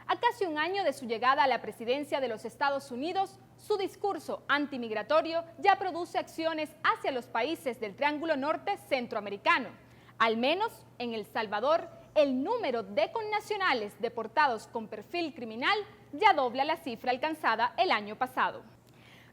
A casi un año de su llegada a la presidencia de los Estados Unidos, su discurso antimigratorio ya produce acciones hacia los países del Triángulo Norte centroamericano. Al menos en El Salvador, el número de connacionales deportados con perfil criminal ya dobla la cifra alcanzada el año pasado.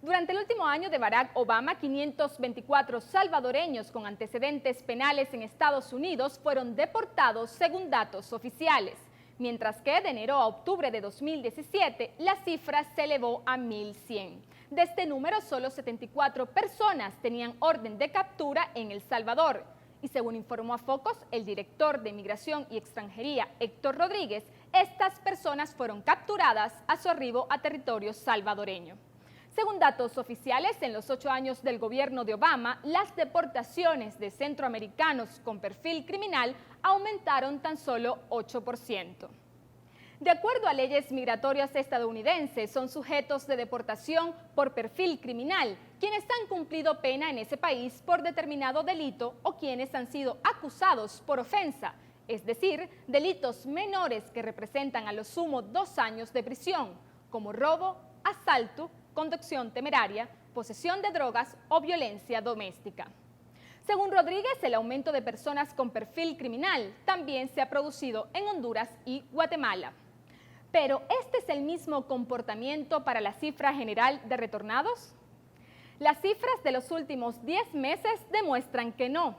Durante el último año de Barack Obama, 524 salvadoreños con antecedentes penales en Estados Unidos fueron deportados según datos oficiales, mientras que de enero a octubre de 2017 la cifra se elevó a 1.100. De este número, solo 74 personas tenían orden de captura en El Salvador. Y según informó a Focus el director de Migración y Extranjería, Héctor Rodríguez, estas personas fueron capturadas a su arribo a territorio salvadoreño. Según datos oficiales, en los 8 años del gobierno de Obama, las deportaciones de centroamericanos con perfil criminal aumentaron tan solo 8%. De acuerdo a leyes migratorias estadounidenses, son sujetos de deportación por perfil criminal quienes han cumplido pena en ese país por determinado delito o quienes han sido acusados por ofensa, es decir, delitos menores que representan a lo sumo 2 años de prisión, como robo, asalto, conducción temeraria, posesión de drogas o violencia doméstica. Según Rodríguez, el aumento de personas con perfil criminal también se ha producido en Honduras y Guatemala. Pero, ¿este es el mismo comportamiento para la cifra general de retornados? Las cifras de los últimos 10 meses demuestran que no.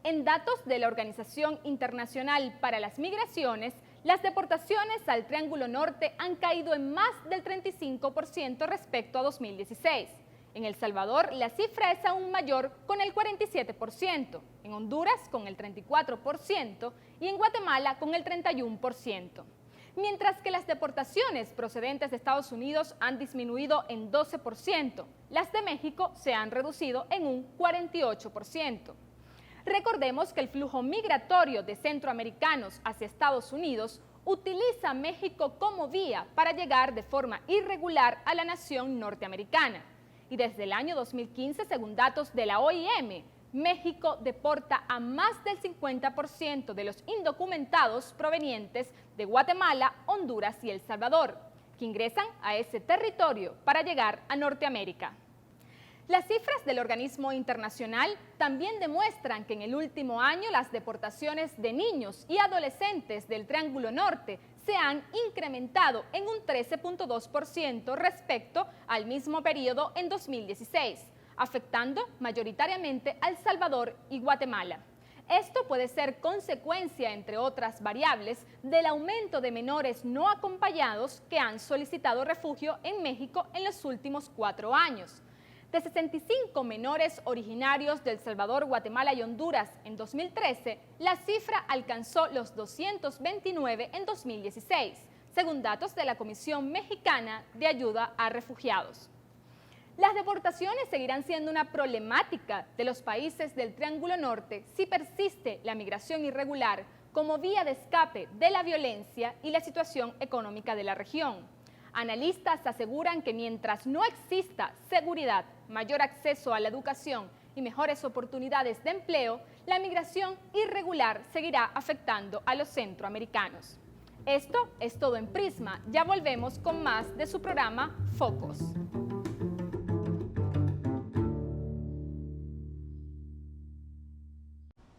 En datos de la Organización Internacional para las Migraciones, las deportaciones al Triángulo Norte han caído en más del 35% respecto a 2016. En El Salvador, la cifra es aún mayor, con el 47%, en Honduras con el 34% y en Guatemala con el 31%. Mientras que las deportaciones procedentes de Estados Unidos han disminuido en 12%, las de México se han reducido en un 48%. Recordemos que el flujo migratorio de centroamericanos hacia Estados Unidos utiliza México como vía para llegar de forma irregular a la nación norteamericana. Y desde el año 2015, según datos de la OIM, México deporta a más del 50% de los indocumentados provenientes de Guatemala, Honduras y El Salvador, que ingresan a ese territorio para llegar a Norteamérica. Las cifras del organismo internacional también demuestran que en el último año las deportaciones de niños y adolescentes del Triángulo Norte se han incrementado en un 13.2% respecto al mismo periodo en 2016, afectando mayoritariamente a El Salvador y Guatemala. Esto puede ser consecuencia, entre otras variables, del aumento de menores no acompañados que han solicitado refugio en México en los últimos 4 años. De 65 menores originarios de El Salvador, Guatemala y Honduras en 2013, la cifra alcanzó los 229 en 2016, según datos de la Comisión Mexicana de Ayuda a Refugiados. Las deportaciones seguirán siendo una problemática de los países del Triángulo Norte si persiste la migración irregular como vía de escape de la violencia y la situación económica de la región. Analistas aseguran que mientras no exista seguridad, mayor acceso a la educación y mejores oportunidades de empleo, la migración irregular seguirá afectando a los centroamericanos. Esto es todo en Prisma. Ya volvemos con más de su programa Focos.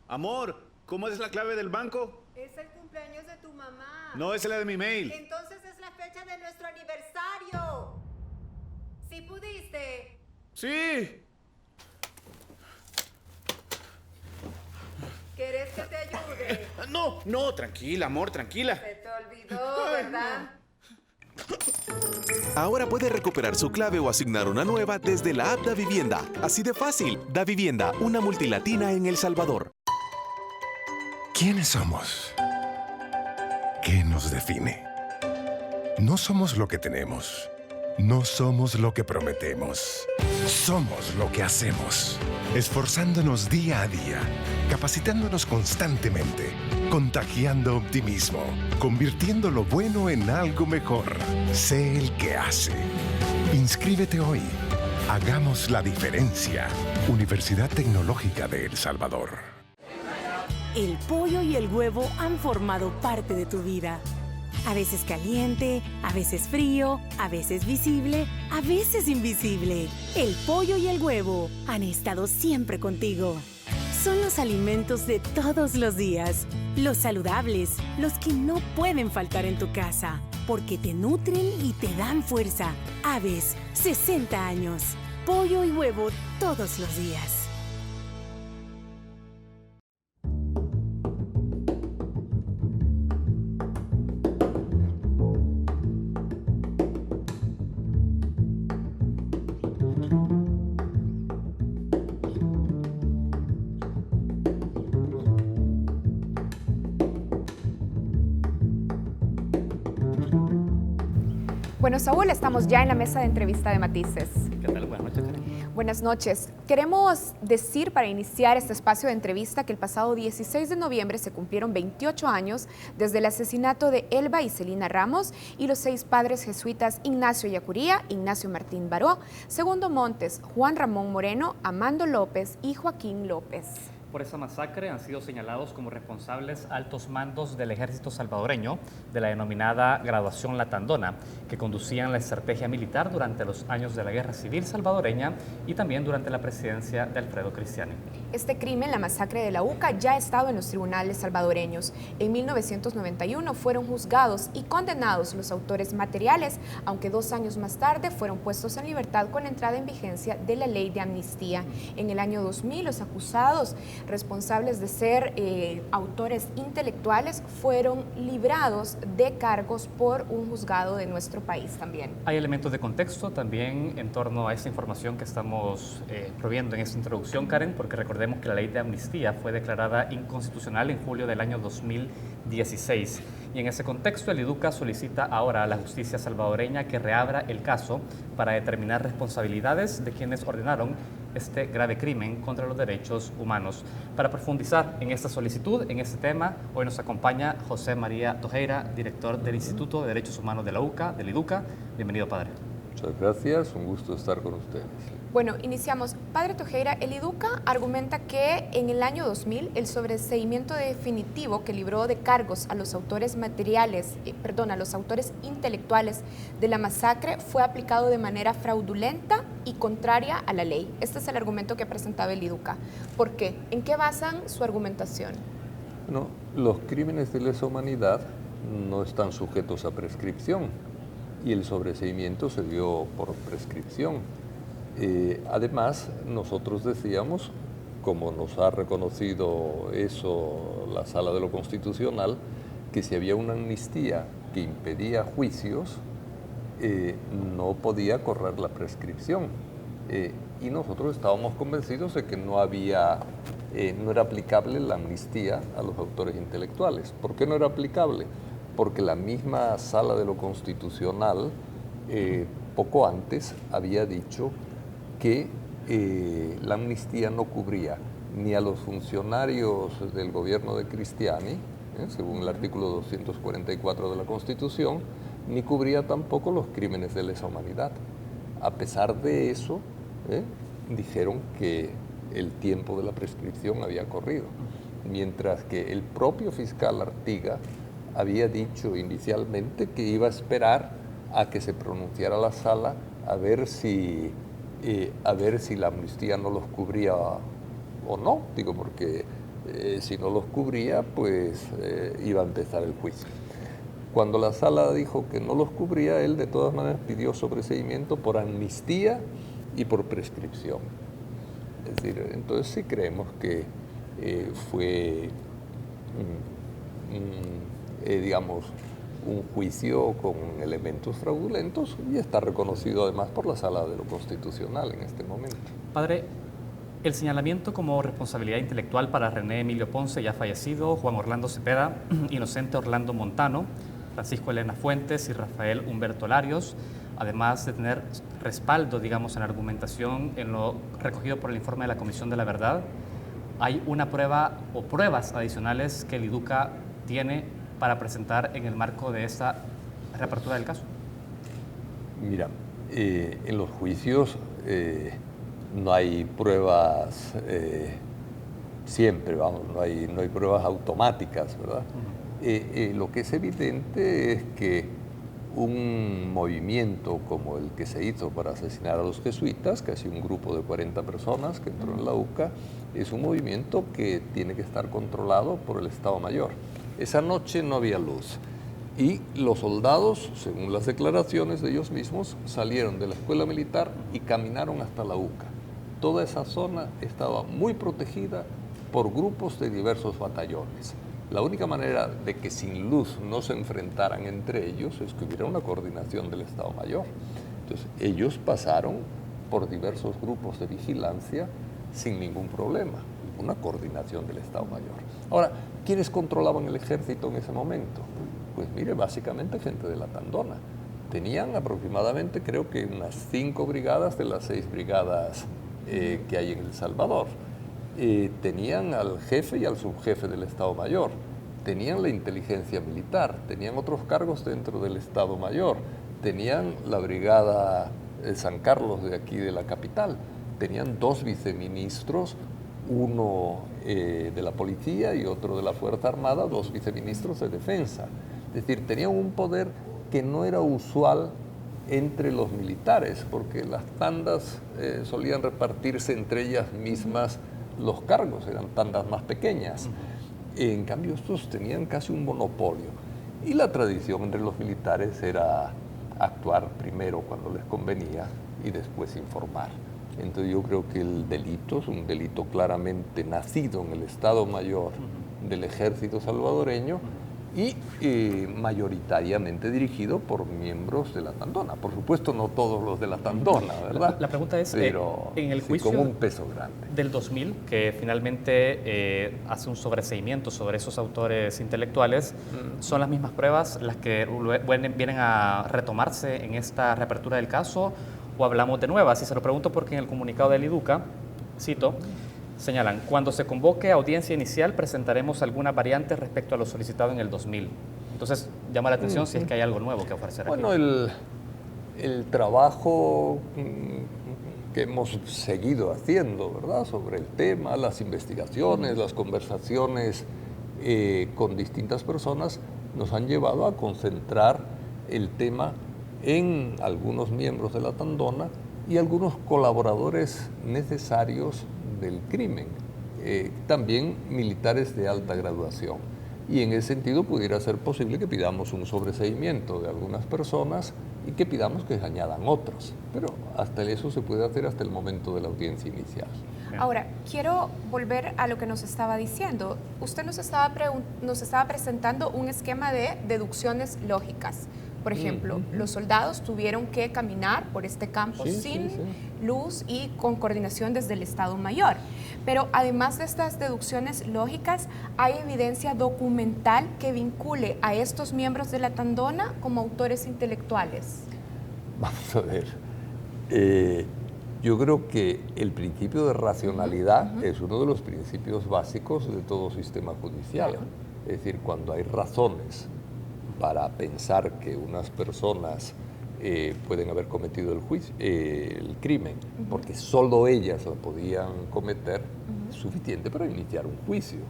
Amor, ¿cómo es la clave del banco? Es el cumpleaños de tu mamá. No, es la de mi mail. Entonces es la fecha de nuestro aniversario. ¿Sí pudiste? Sí. ¿Quieres que te ayude? No, tranquila, amor, tranquila. Se te olvidó, ¿verdad? Ahora puede recuperar su clave o asignar una nueva desde la app Davivienda. Así de fácil. Davivienda, una multilatina en El Salvador. ¿Quiénes somos? ¿Qué nos define? No somos lo que tenemos. No somos lo que prometemos. Somos lo que hacemos. Esforzándonos día a día, capacitándonos constantemente, contagiando optimismo, convirtiendo lo bueno en algo mejor. Sé el que hace. Inscríbete hoy. Hagamos la diferencia. Universidad Tecnológica de El Salvador. El pollo y el huevo han formado parte de tu vida. A veces caliente, a veces frío, a veces visible, a veces invisible. El pollo y el huevo han estado siempre contigo. Son los alimentos de todos los días, los saludables, los que no pueden faltar en tu casa, porque te nutren y te dan fuerza. Aves, 60 años. Pollo y huevo todos los días. Bueno, Saúl, estamos ya en la mesa de entrevista de Matices. ¿Qué tal? Buenas noches, Karen. Buenas noches. Queremos decir para iniciar este espacio de entrevista que el pasado 16 de noviembre se cumplieron 28 años desde el asesinato de Elba y Celina Ramos y los 6 padres jesuitas Ignacio Yacuría, Ignacio Martín Baró, Segundo Montes, Juan Ramón Moreno, Amando López y Joaquín López. Por esa masacre han sido señalados como responsables altos mandos del ejército salvadoreño de la denominada Graduación La Tandona, que conducían la estrategia militar durante los años de la Guerra Civil salvadoreña y también durante la presidencia de Alfredo Cristiani. Este crimen, la masacre de la UCA, ya ha estado en los tribunales salvadoreños. En 1991 fueron juzgados y condenados los autores materiales, aunque 2 años más tarde fueron puestos en libertad con entrada en vigencia de la ley de amnistía. En el año 2000, los acusados responsables de ser autores intelectuales fueron librados de cargos por un juzgado de nuestro país también. Hay elementos de contexto también en torno a esta información que estamos proviendo en esta introducción, Karen, porque recordemos que la ley de amnistía fue declarada inconstitucional en julio del año 2016. Y en ese contexto, el IDUCA solicita ahora a la justicia salvadoreña que reabra el caso para determinar responsabilidades de quienes ordenaron este grave crimen contra los derechos humanos. Para profundizar en esta solicitud, en este tema, hoy nos acompaña José María Tojeira, director del Instituto de Derechos Humanos de la UCA, del IDUCA. Bienvenido, padre. Muchas gracias, un gusto estar con ustedes. Bueno, iniciamos. Padre Tojeira, el IDUCA argumenta que en el año 2000 el sobreseimiento definitivo que libró de cargos a los autores materiales, a los autores intelectuales de la masacre fue aplicado de manera fraudulenta y contraria a la ley. Este es el argumento que ha presentado el IDUCA. ¿Por qué? ¿En qué basan su argumentación? Bueno, los crímenes de lesa humanidad no están sujetos a prescripción y el sobreseimiento se dio por prescripción. Además, nosotros decíamos, como nos ha reconocido eso la Sala de lo Constitucional, que si había una amnistía que impedía juicios, no podía correr la prescripción. Y nosotros estábamos convencidos de que no era aplicable la amnistía a los autores intelectuales. ¿Por qué no era aplicable? Porque la misma Sala de lo Constitucional poco antes había dicho que la amnistía no cubría ni a los funcionarios del gobierno de Cristiani, según el artículo 244 de la Constitución, ni cubría tampoco los crímenes de lesa humanidad. A pesar de eso, dijeron que el tiempo de la prescripción había corrido, mientras que el propio fiscal Artiga había dicho inicialmente que iba a esperar a que se pronunciara la sala a ver si la amnistía no los cubría o no, digo, porque si no los cubría, pues iba a empezar el juicio. Cuando la sala dijo que no los cubría, él de todas maneras pidió sobreseimiento por amnistía y por prescripción. Es decir, entonces sí creemos que fue, digamos, un juicio con elementos fraudulentos y está reconocido además por la Sala de lo Constitucional en este momento. Padre, el señalamiento como responsabilidad intelectual para René Emilio Ponce, ya fallecido, Juan Orlando Cepeda, Inocente Orlando Montano, Francisco Elena Fuentes y Rafael Humberto Larios, además de tener respaldo, digamos, en la argumentación en lo recogido por el informe de la Comisión de la Verdad, ¿hay una prueba o pruebas adicionales que el IDUCA tiene para presentar en el marco de esta reapertura del caso? Mira, en los juicios no hay pruebas siempre, vamos, no hay pruebas automáticas, ¿verdad? Lo que es evidente es que un movimiento como el que se hizo para asesinar a los jesuitas, casi un grupo de 40 personas que entró en la UCA, es un movimiento que tiene que estar controlado por el Estado Mayor. Esa noche no había luz y los soldados, según las declaraciones de ellos mismos, salieron de la escuela militar y caminaron hasta la UCA. Toda esa zona estaba muy protegida por grupos de diversos batallones. La única manera de que sin luz no se enfrentaran entre ellos es que hubiera una coordinación del Estado Mayor. Entonces, ellos pasaron por diversos grupos de vigilancia sin ningún problema, una coordinación del Estado Mayor. Ahora, ¿quiénes controlaban el ejército en ese momento? Pues mire, básicamente gente de la Tandona. Tenían aproximadamente, creo que unas 5 brigadas de las 6 brigadas que hay en El Salvador. Tenían al jefe y al subjefe del Estado Mayor, tenían la inteligencia militar, tenían otros cargos dentro del Estado Mayor, tenían la brigada San Carlos de aquí de la capital, tenían 2 viceministros, uno de la policía y otro de la Fuerza Armada, 2 viceministros de defensa. Es decir, tenían un poder que no era usual entre los militares, porque las tandas solían repartirse entre ellas mismas los cargos, eran tandas más pequeñas. En cambio, estos tenían casi un monopolio. Y la tradición entre los militares era actuar primero cuando les convenía y después informar. Entonces yo creo que el delito es un delito claramente nacido en el Estado Mayor del Ejército salvadoreño y mayoritariamente dirigido por miembros de la Tandona. Por supuesto, no todos los de la Tandona, ¿verdad? La pregunta es, pero en el sí, juicio con un peso grande. Del 2000, que finalmente hace un sobreseimiento sobre esos autores intelectuales, ¿son las mismas pruebas las que vienen a retomarse en esta reapertura del caso o hablamos de nuevas? Y se lo pregunto porque en el comunicado del IDUCA, cito, señalan, cuando se convoque a audiencia inicial presentaremos algunas variantes respecto a lo solicitado en el 2000. Entonces, llama la atención si es que hay algo nuevo que ofrecer aquí. Bueno, el trabajo que hemos seguido haciendo, ¿verdad?, sobre el tema, las investigaciones, las conversaciones con distintas personas, nos han llevado a concentrar el tema en algunos miembros de la Tandona y algunos colaboradores necesarios del crimen, también militares de alta graduación. Y en ese sentido pudiera ser posible que pidamos un sobreseimiento de algunas personas y que pidamos que se añadan otros. Pero hasta eso se puede hacer hasta el momento de la audiencia inicial. Ahora, quiero volver a lo que nos estaba diciendo. Usted nos estaba presentando un esquema de deducciones lógicas. Por ejemplo, los soldados tuvieron que caminar por este campo sin luz y con coordinación desde el Estado Mayor. Pero además de estas deducciones lógicas, ¿hay evidencia documental que vincule a estos miembros de la Tandona como autores intelectuales? Vamos a ver. Yo creo que el principio de racionalidad es uno de los principios básicos de todo sistema judicial. Es decir, cuando hay razones para pensar que unas personas pueden haber cometido el crimen, porque solo ellas lo podían cometer, es suficiente para iniciar un juicio.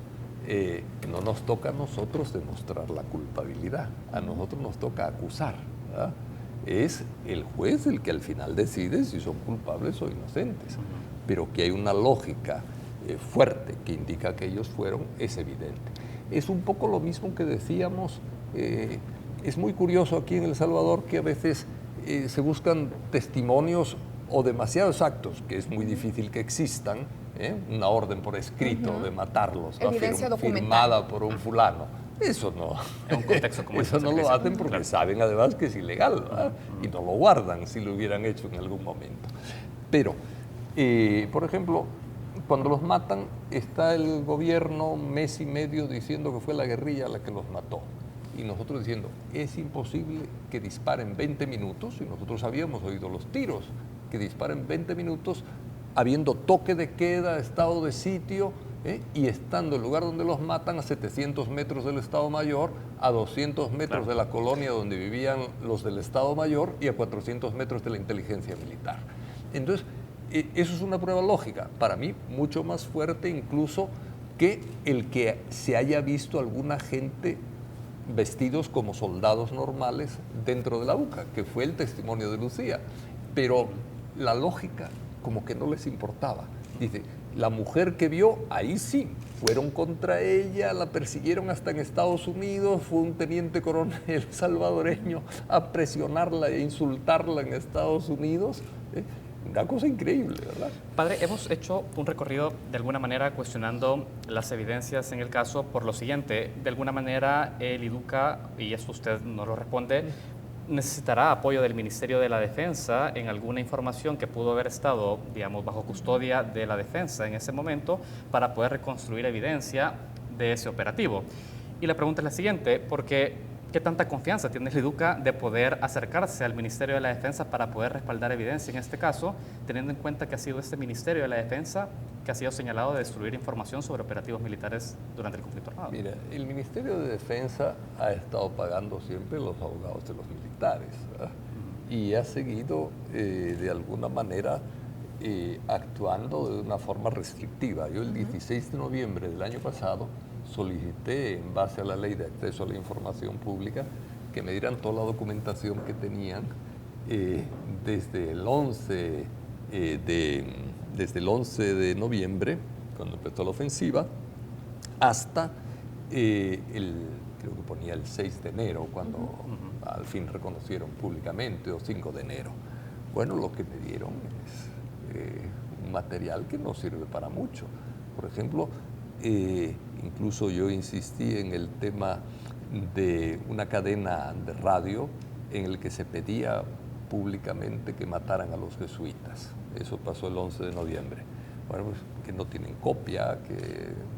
No nos toca a nosotros demostrar la culpabilidad, a nosotros nos toca acusar, ¿verdad? Es el juez el que al final decide si son culpables o inocentes, pero que hay una lógica fuerte que indica que ellos fueron, es evidente. Es un poco lo mismo que decíamos. Es muy curioso aquí en El Salvador que a veces se buscan testimonios o demasiado exactos, que es muy difícil que existan, una orden por escrito de matarlos, firmada por un fulano. Eso no, en un contexto como eso no lo hacen porque saben además que es ilegal, ¿verdad? Y no lo guardan si lo hubieran hecho en algún momento. Pero, por ejemplo, cuando los matan, está el gobierno mes y medio diciendo que fue la guerrilla la que los mató. Y nosotros diciendo, es imposible que disparen 20 minutos, y nosotros habíamos oído los tiros, que disparen 20 minutos, habiendo toque de queda, estado de sitio, y estando el lugar donde los matan a 700 metros del Estado Mayor, a 200 metros de la colonia donde vivían los del Estado Mayor y a 400 metros de la inteligencia militar. Entonces, eso es una prueba lógica, para mí mucho más fuerte incluso que el que se haya visto alguna gente vestidos como soldados normales dentro de la UCA, que fue el testimonio de Lucía. Pero la lógica como que no les importaba. Dice, la mujer que vio, ahí sí, fueron contra ella, la persiguieron hasta en Estados Unidos, fue un teniente coronel salvadoreño a presionarla e insultarla en Estados Unidos. Una cosa increíble, ¿verdad? Padre, hemos hecho un recorrido de alguna manera cuestionando las evidencias en el caso por lo siguiente. De alguna manera el IDUCA, y esto usted nos lo responde, necesitará apoyo del Ministerio de la Defensa en alguna información que pudo haber estado, digamos, bajo custodia de la defensa en ese momento para poder reconstruir evidencia de ese operativo. Y la pregunta es la siguiente, porque ¿Qué tanta confianza tiene el IDUCA de poder acercarse al Ministerio de la Defensa para poder respaldar evidencia en este caso, teniendo en cuenta que ha sido este Ministerio de la Defensa que ha sido señalado de destruir información sobre operativos militares durante el conflicto armado? Mira, el Ministerio de Defensa ha estado pagando siempre los abogados de los militares, ¿verdad? Y ha seguido de alguna manera actuando de una forma restrictiva. Yo el 16 de noviembre del año pasado solicité, en base a la Ley de Acceso a la Información Pública, que me dieran toda la documentación que tenían desde el 11 de noviembre, cuando empezó la ofensiva, hasta creo que ponía el 6 de enero, cuando al fin reconocieron públicamente, o 5 de enero. Bueno, lo que me dieron es un material que no sirve para mucho. Por ejemplo, incluso yo insistí en el tema de una cadena de radio en el que se pedía públicamente que mataran a los jesuitas. Eso pasó el 11 de noviembre. Bueno, pues que no tienen copia, que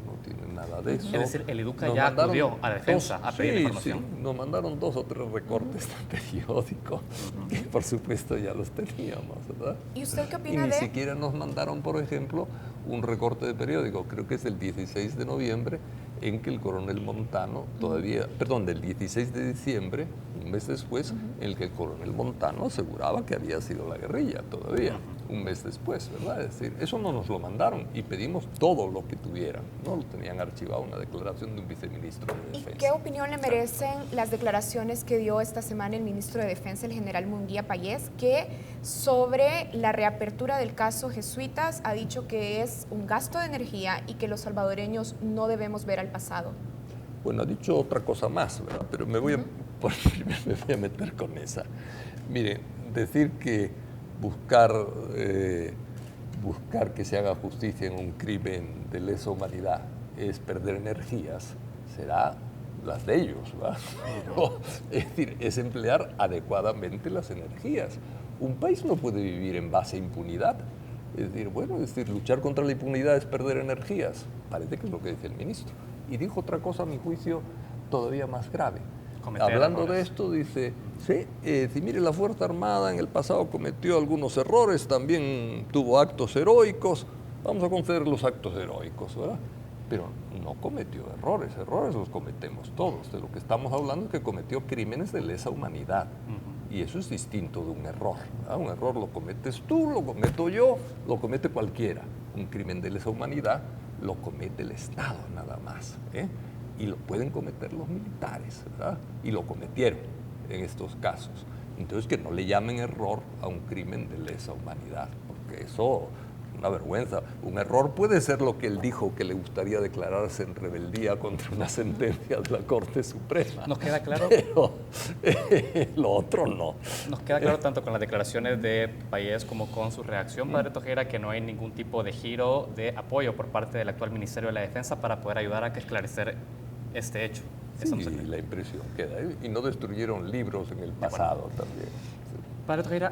no tienen nada de eso. Es decir, el IDUCA ya acudió a la defensa a pedir información. Sí, nos mandaron 2 o 3 recortes de periódico, que por supuesto ya los teníamos, ¿verdad? ¿Y usted qué opina y de...? ni siquiera nos mandaron, por ejemplo, un recorte de periódico, creo que es el 16 de noviembre, en que el coronel Montano del 16 de diciembre, un mes después, en el que el coronel Montano aseguraba que había sido la guerrilla todavía, un mes después, ¿verdad? Es decir, eso no nos lo mandaron y pedimos todo lo que tuvieran, no lo tenían archivado, una declaración de un viceministro de Defensa. ¿Y qué opinión le merecen las declaraciones que dio esta semana el ministro de Defensa, el general Munguía Payés, que sobre la reapertura del caso jesuitas ha dicho que es un gasto de energía y que los salvadoreños no debemos ver al pasado? Bueno, ha dicho otra cosa más, ¿verdad? Pero me voy a meter con esa. Mire, decir que buscar que se haga justicia en un crimen de lesa humanidad es perder energías, será las de ellos, ¿verdad? Es decir, es emplear adecuadamente las energías. Un país no puede vivir en base a impunidad. Es decir, luchar contra la impunidad es perder energías. Parece que es lo que dice el ministro. Y dijo otra cosa, a mi juicio, todavía más grave. Hablando de esto, dice, si mire, la Fuerza Armada en el pasado cometió algunos errores, también tuvo actos heroicos, vamos a conceder los actos heroicos, ¿verdad? Pero no cometió errores los cometemos todos. De lo que estamos hablando es que cometió crímenes de lesa humanidad. Y eso es distinto de un error, ¿verdad? Un error lo cometes tú, lo cometo yo, lo comete cualquiera. Un crimen de lesa humanidad lo comete el Estado nada más, y lo pueden cometer los militares, ¿verdad? Y lo cometieron en estos casos. Entonces, que no le llamen error a un crimen de lesa humanidad, porque eso es una vergüenza. Un error puede ser lo que él dijo, que le gustaría declararse en rebeldía contra una sentencia de la Corte Suprema. Nos queda claro. Pero lo otro no. Nos queda claro tanto con las declaraciones de Payés como con su reacción, padre Tojera, que no hay ningún tipo de giro de apoyo por parte del actual Ministerio de la Defensa para poder ayudar a esclarecer este hecho. Sí, la impresión queda. Y no destruyeron libros en el pasado también. Padre Tojera,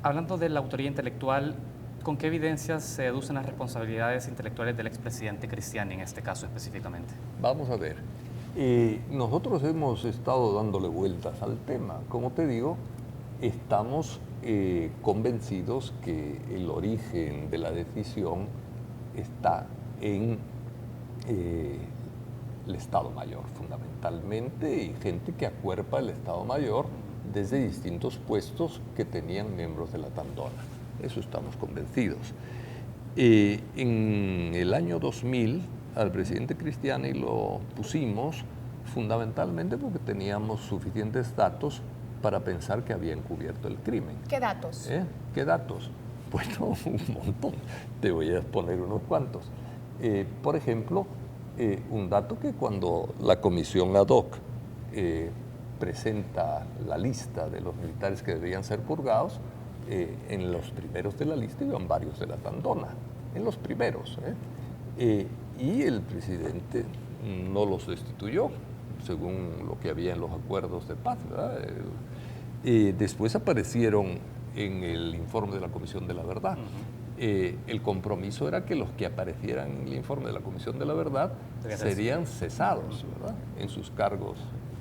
hablando de la autoría intelectual, ¿con qué evidencias se deducen las responsabilidades intelectuales del expresidente Cristiani en este caso específicamente? Vamos a ver. Nosotros hemos estado dándole vueltas al tema. Como te digo, estamos convencidos que el origen de la decisión está en el Estado Mayor, fundamentalmente, y gente que acuerpa el Estado Mayor desde distintos puestos que tenían miembros de la Tandona. Eso estamos convencidos. En el año 2000, al presidente Cristiani lo pusimos fundamentalmente porque teníamos suficientes datos para pensar que había encubierto el crimen. ¿Qué datos? ¿Qué datos? Bueno, un montón. Te voy a poner unos cuantos. Por ejemplo, un dato que cuando la comisión ad hoc presenta la lista de los militares que deberían ser purgados, en los primeros de la lista iban varios de la Tandona, en los primeros. Y el presidente no los destituyó, según lo que había en los acuerdos de paz, ¿verdad? Después aparecieron en el informe de la Comisión de la Verdad. El compromiso era que los que aparecieran en el informe de la Comisión de la Verdad serían cesados, ¿verdad?, en sus cargos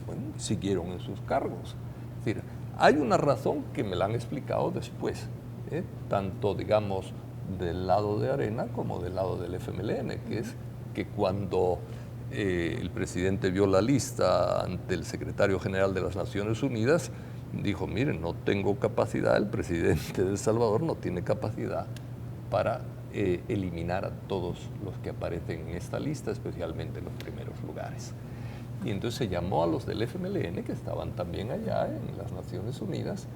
bueno, siguieron en sus cargos. Es decir, hay una razón que me la han explicado después, tanto, digamos, del lado de Arena como del lado del FMLN, que es que cuando el presidente vio la lista ante el secretario general de las Naciones Unidas, dijo, miren, no tengo capacidad, el presidente de El Salvador no tiene capacidad para eliminar a todos los que aparecen en esta lista, especialmente en los primeros lugares. Y entonces se llamó a los del FMLN, que estaban también allá en las Naciones Unidas,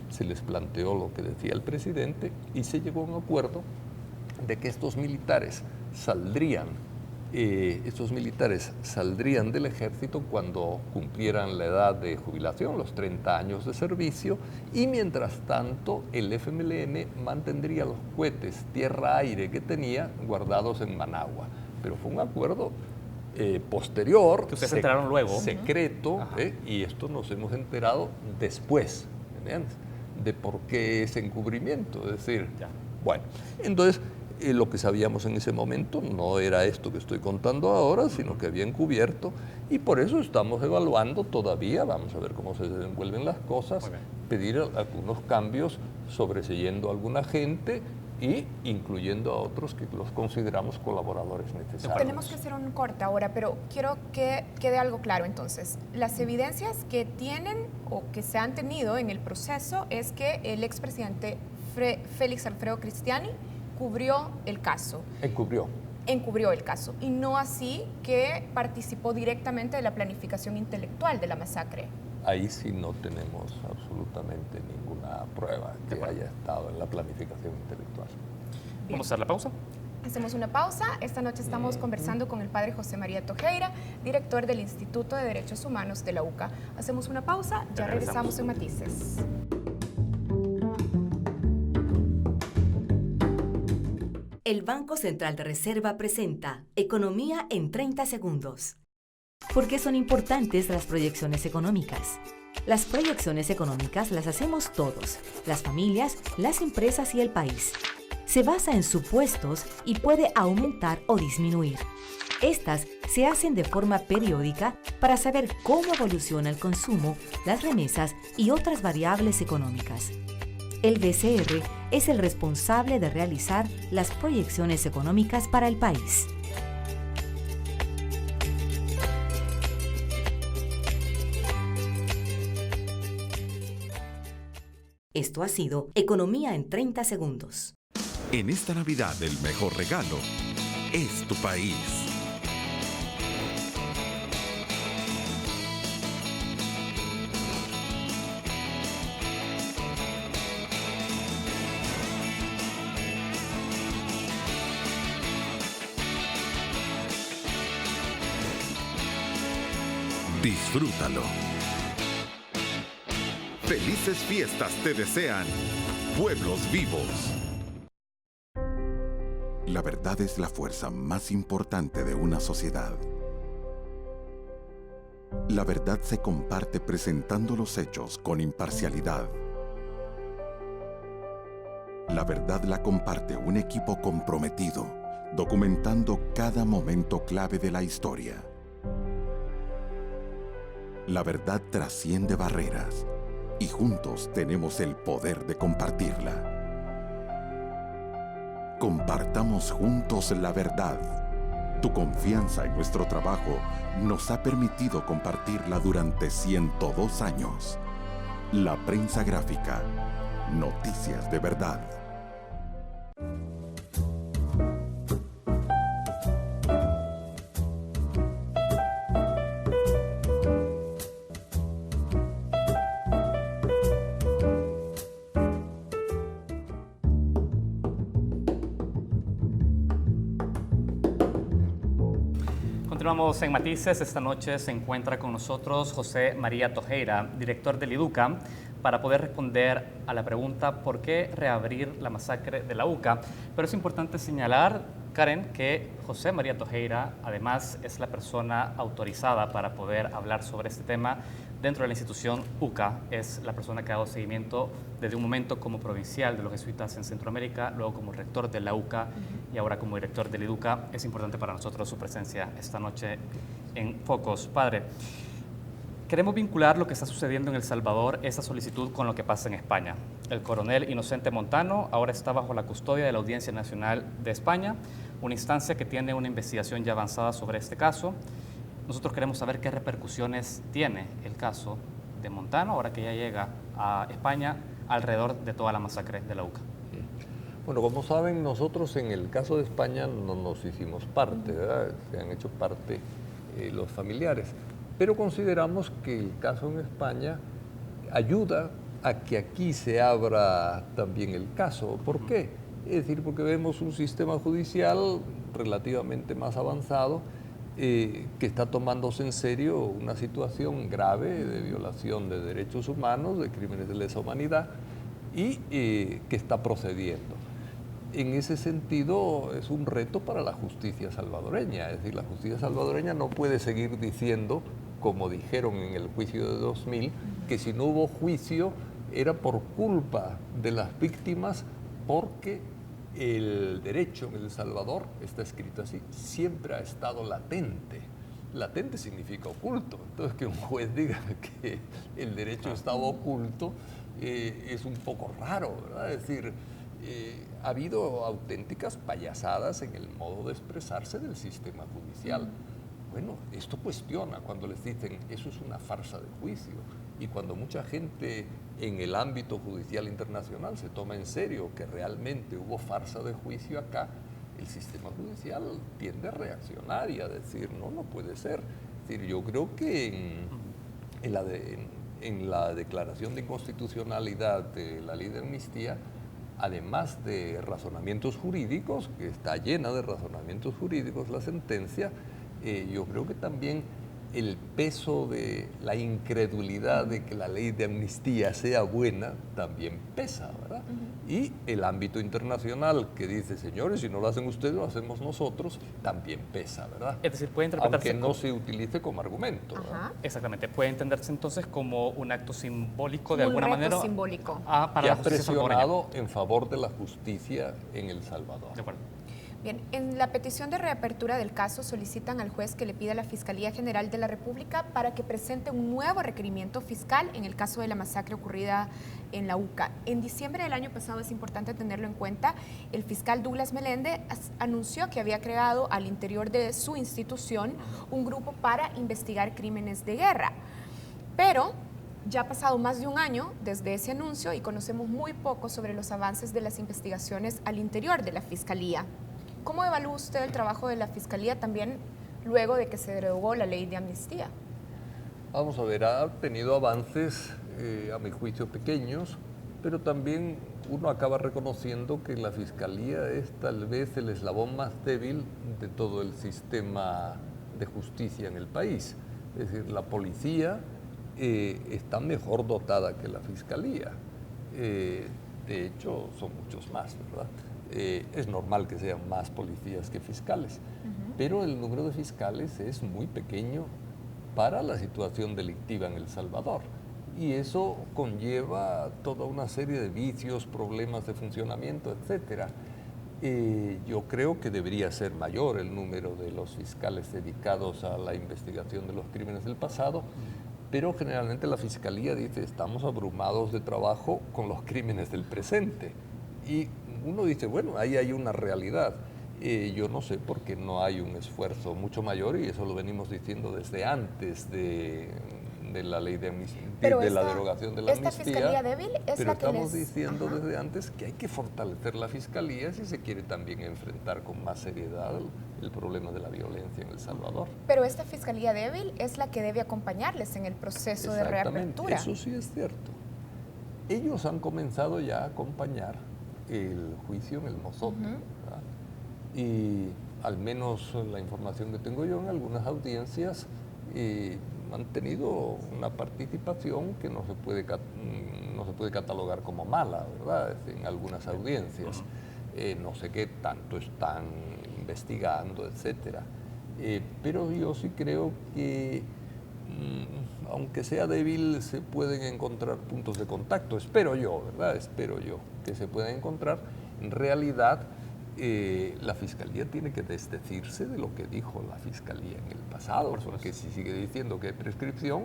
se les planteó lo que decía el presidente y se llegó a un acuerdo de que estos militares saldrían del ejército cuando cumplieran la edad de jubilación, los 30 años de servicio, y mientras tanto el FMLN mantendría los cohetes tierra-aire que tenía guardados en Managua. Pero fue un acuerdo posterior, que ustedes se enteraron luego, secreto, y esto nos hemos enterado después, ¿entiendes? De por qué ese encubrimiento. Es decir, bueno, entonces lo que sabíamos en ese momento no era esto que estoy contando ahora, sino que había encubierto, y por eso estamos evaluando todavía, vamos a ver cómo se desenvuelven las cosas, pedir algunos cambios, sobreseyendo a alguna gente y incluyendo a otros que los consideramos colaboradores necesarios. Tenemos que hacer un corte ahora, pero quiero que quede algo claro entonces. Las evidencias que tienen o que se han tenido en el proceso es que el expresidente Félix Alfredo Cristiani cubrió el caso. Encubrió el caso, y no así que participó directamente de la planificación intelectual de la masacre. Ahí sí no tenemos absolutamente ninguna prueba que haya estado en la planificación intelectual. Bien. ¿Vamos a hacer la pausa? Hacemos una pausa. Esta noche estamos conversando con el padre José María Tojeira, director del Instituto de Derechos Humanos de la UCA. Hacemos una pausa, ya regresamos en Matices. El Banco Central de Reserva presenta Economía en 30 segundos. ¿Por qué son importantes las proyecciones económicas? Las proyecciones económicas las hacemos todos, las familias, las empresas y el país. Se basa en supuestos y puede aumentar o disminuir. Estas se hacen de forma periódica para saber cómo evoluciona el consumo, las remesas y otras variables económicas. El BCR es el responsable de realizar las proyecciones económicas para el país. Esto ha sido Economía en 30 segundos. En esta Navidad el mejor regalo es tu país. Disfrútalo. Felices fiestas te desean Pueblos Vivos. La verdad es la fuerza más importante de una sociedad. La verdad se comparte presentando los hechos con imparcialidad. La verdad la comparte un equipo comprometido, documentando cada momento clave de la historia. La verdad trasciende barreras y juntos tenemos el poder de compartirla. Compartamos juntos la verdad. Tu confianza en nuestro trabajo nos ha permitido compartirla durante 102 años. La prensa gráfica. Noticias de verdad. Continuamos en Matices. Esta noche se encuentra con nosotros José María Tojeira, director del IDUCA, para poder responder a la pregunta ¿por qué reabrir la masacre de la UCA? Pero es importante señalar, Karen, que José María Tojeira además es la persona autorizada para poder hablar sobre este tema dentro de la institución UCA. Es la persona que ha dado seguimiento desde un momento como provincial de los jesuitas en Centroamérica, luego como rector de la UCA y ahora como director del IDUCA. Es importante para nosotros su presencia esta noche en Focos. Padre, Queremos vincular lo que está sucediendo en El Salvador, esa solicitud, con lo que pasa en España. El coronel Inocente Montano ahora está bajo la custodia de la Audiencia Nacional de España, una instancia que tiene una investigación ya avanzada sobre este caso. Nosotros queremos saber qué repercusiones tiene el caso de Montano, ahora que ya llega a España, alrededor de toda la masacre de la UCA. Bueno, como saben, nosotros en el caso de España no nos hicimos parte, ¿verdad? Se han hecho parte los familiares, pero consideramos que el caso en España ayuda a que aquí se abra también el caso. ¿Por qué? Es decir, porque vemos un sistema judicial relativamente más avanzado que está tomándose en serio una situación grave de violación de derechos humanos, de crímenes de lesa humanidad, y que está procediendo. En ese sentido, es un reto para la justicia salvadoreña. Es decir, la justicia salvadoreña no puede seguir diciendo, como dijeron en el juicio de 2000, que si no hubo juicio era por culpa de las víctimas, porque el derecho en El Salvador, está escrito así, siempre ha estado latente. Latente significa oculto. Entonces, que un juez diga que el derecho estaba oculto es un poco raro, ¿verdad? Es decir, ha habido auténticas payasadas en el modo de expresarse del sistema judicial. Bueno, esto cuestiona cuando les dicen eso es una farsa de juicio, y cuando mucha gente en el ámbito judicial internacional se toma en serio que realmente hubo farsa de juicio acá, el sistema judicial tiende a reaccionar y a decir no puede ser. Es decir, yo creo que en la declaración de inconstitucionalidad de la ley de amnistía, además de razonamientos jurídicos, que está llena de razonamientos jurídicos la sentencia, yo creo que también el peso de la incredulidad de que la ley de amnistía sea buena también pesa, ¿verdad? Y el ámbito internacional que dice, señores, si no lo hacen ustedes, lo hacemos nosotros, también pesa, ¿verdad? Es decir, puede interpretarse aunque no se utilice como argumento. Exactamente, puede entenderse entonces como un acto simbólico de alguna manera. Simbólico. Para que la ha justicia presionado en favor de la justicia en El Salvador. De acuerdo. Bien, en la petición de reapertura del caso solicitan al juez que le pida a la Fiscalía General de la República para que presente un nuevo requerimiento fiscal en el caso de la masacre ocurrida en la UCA. En diciembre del año pasado, es importante tenerlo en cuenta, el fiscal Douglas Meléndez anunció que había creado al interior de su institución un grupo para investigar crímenes de guerra. Pero ya ha pasado más de un año desde ese anuncio y conocemos muy poco sobre los avances de las investigaciones al interior de la Fiscalía. ¿Cómo evalúa usted el trabajo de la Fiscalía también luego de que se derogó la ley de amnistía? Vamos a ver, ha tenido avances, a mi juicio, pequeños, pero también uno acaba reconociendo que la Fiscalía es tal vez el eslabón más débil de todo el sistema de justicia en el país. Es decir, la policía está mejor dotada que la Fiscalía. De hecho, son muchos más, ¿verdad? Es normal que sean más policías que fiscales, pero el número de fiscales es muy pequeño para la situación delictiva en El Salvador, y eso conlleva toda una serie de vicios, problemas de funcionamiento, etcétera. Yo creo que debería ser mayor el número de los fiscales dedicados a la investigación de los crímenes del pasado, pero generalmente la Fiscalía dice estamos abrumados de trabajo con los crímenes del presente, y uno dice, bueno, ahí hay una realidad. Yo no sé por qué no hay un esfuerzo mucho mayor, y eso lo venimos diciendo desde antes de la ley de amnistía, de la derogación de la amnistía. ¿Esta Fiscalía débil es pero la que estamos diciendo desde antes que hay que fortalecer la Fiscalía si se quiere también enfrentar con más seriedad el problema de la violencia en El Salvador. Pero esta Fiscalía débil es la que debe acompañarles en el proceso de reapertura. Eso sí es cierto. Ellos han comenzado ya a acompañar el juicio en el Mozote, ¿verdad? Y al menos la información que tengo yo en algunas audiencias han tenido una participación que no se puede catalogar como mala, ¿verdad? En algunas audiencias. No sé qué tanto están investigando, etcétera. Pero yo sí creo que aunque sea débil, se pueden encontrar puntos de contacto. Espero yo, ¿verdad? Espero yo que se puedan encontrar. En realidad, la Fiscalía tiene que desdecirse de lo que dijo la Fiscalía en el pasado, porque si sigue diciendo que hay prescripción,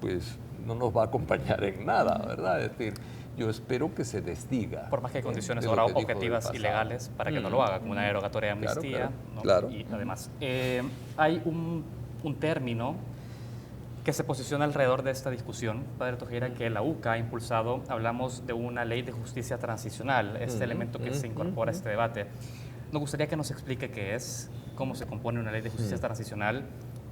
pues no nos va a acompañar en nada, ¿verdad? Es decir, yo espero que se desdiga. Por más que hay condiciones ahora objetivas y legales para que no lo haga, como una derogatoria de amnistía. Claro. Y además, hay un término que se posiciona alrededor de esta discusión, Padre Tojeira, que la UCA ha impulsado. Hablamos de una ley de justicia transicional, este elemento que se incorpora a este debate. Nos gustaría que nos explique qué es, cómo se compone una ley de justicia transicional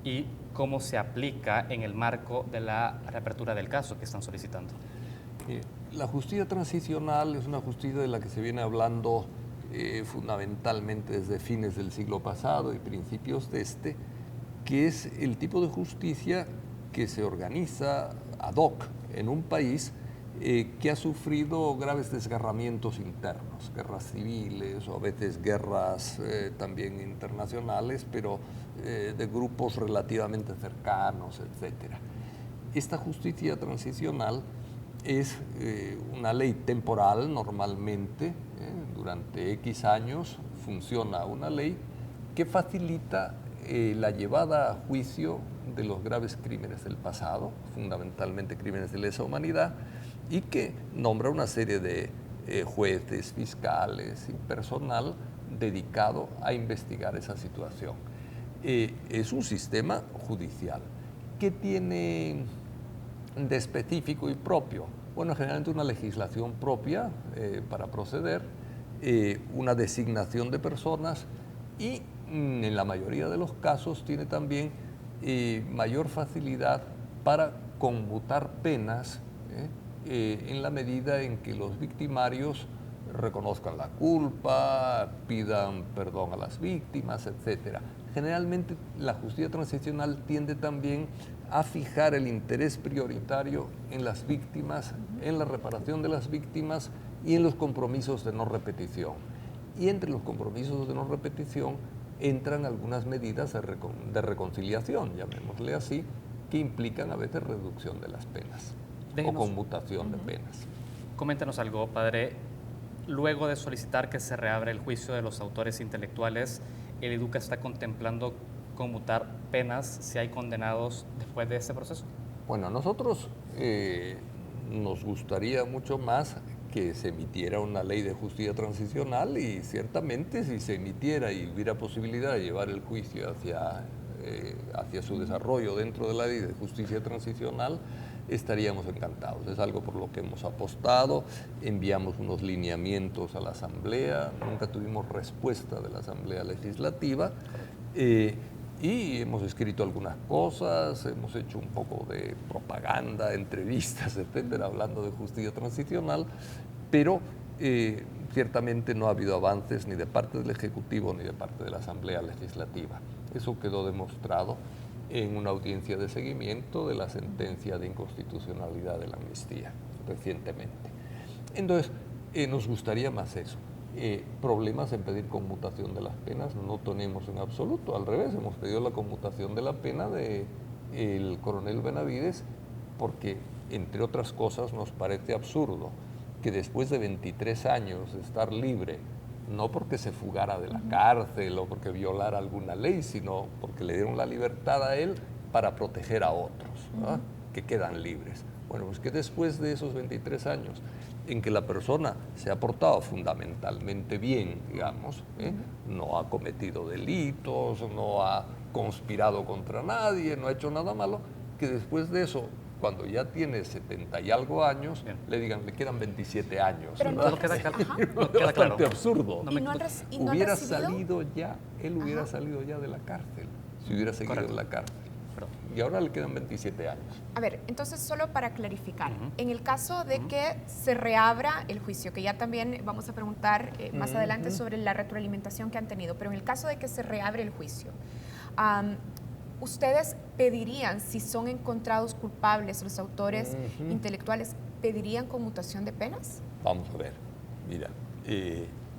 y cómo se aplica en el marco de la reapertura del caso que están solicitando. La justicia transicional es una justicia de la que se viene hablando fundamentalmente desde fines del siglo pasado y principios de este, que es el tipo de justicia que se organiza ad hoc en un país que ha sufrido graves desgarramientos internos, guerras civiles o a veces guerras también internacionales, pero de grupos relativamente cercanos, etc. Esta justicia transicional es una ley temporal normalmente, durante X años funciona una ley que facilita la llevada a juicio de los graves crímenes del pasado, fundamentalmente crímenes de lesa humanidad, y que nombra una serie de jueces, fiscales y personal dedicado a investigar esa situación. Es un sistema judicial. ¿Qué tiene de específico y propio? Bueno, generalmente una legislación propia para proceder, una designación de personas y en la mayoría de los casos tiene también mayor facilidad para conmutar penas en la medida en que los victimarios reconozcan la culpa, pidan perdón a las víctimas, etc. Generalmente la justicia transicional tiende también a fijar el interés prioritario en las víctimas, en la reparación de las víctimas y en los compromisos de no repetición. Y entre los compromisos de no repetición entran algunas medidas de reconciliación, llamémosle así, que implican a veces reducción de las penas o conmutación de penas. Coméntanos algo, padre. Luego de solicitar que se reabra el juicio de los autores intelectuales, ¿el IDUCA está contemplando conmutar penas si hay condenados después de este proceso? Bueno, a nosotros nos gustaría mucho más que se emitiera una ley de justicia transicional y ciertamente si se emitiera y hubiera posibilidad de llevar el juicio hacia su desarrollo dentro de la ley de justicia transicional, estaríamos encantados. Es algo por lo que hemos apostado, enviamos unos lineamientos a la Asamblea, nunca tuvimos respuesta de la Asamblea Legislativa y hemos escrito algunas cosas, hemos hecho un poco de propaganda, entrevistas, etcétera, hablando de justicia transicional, pero ciertamente no ha habido avances ni de parte del Ejecutivo ni de parte de la Asamblea Legislativa. Eso quedó demostrado en una audiencia de seguimiento de la sentencia de inconstitucionalidad de la amnistía recientemente. Entonces, nos gustaría más eso. Problemas en pedir conmutación de las penas no tenemos en absoluto, al revés, hemos pedido la conmutación de la pena del coronel Benavides porque, entre otras cosas, nos parece absurdo que después de 23 años de estar libre, no porque se fugara de la cárcel o porque violara alguna ley, sino porque le dieron la libertad a él para proteger a otros, ¿no? Que quedan libres. Bueno, pues que después de esos 23 años en que la persona se ha portado fundamentalmente bien, digamos, no ha cometido delitos, no ha conspirado contra nadie, no ha hecho nada malo, que después de eso, cuando ya tiene 70 y algo años, le digan, le quedan 27 años. Pero no queda bastante claro. absurdo. Hubiera salido ya, él hubiera salido ya de la cárcel, si hubiera seguido en la cárcel. Y ahora le quedan 27 años. A ver, entonces solo para clarificar, en el caso de que se reabra el juicio, que ya también vamos a preguntar más adelante sobre la retroalimentación que han tenido, pero en el caso de que se reabre el juicio, ¿ustedes pedirían, si son encontrados culpables los autores intelectuales, pedirían conmutación de penas? Vamos a ver, mira,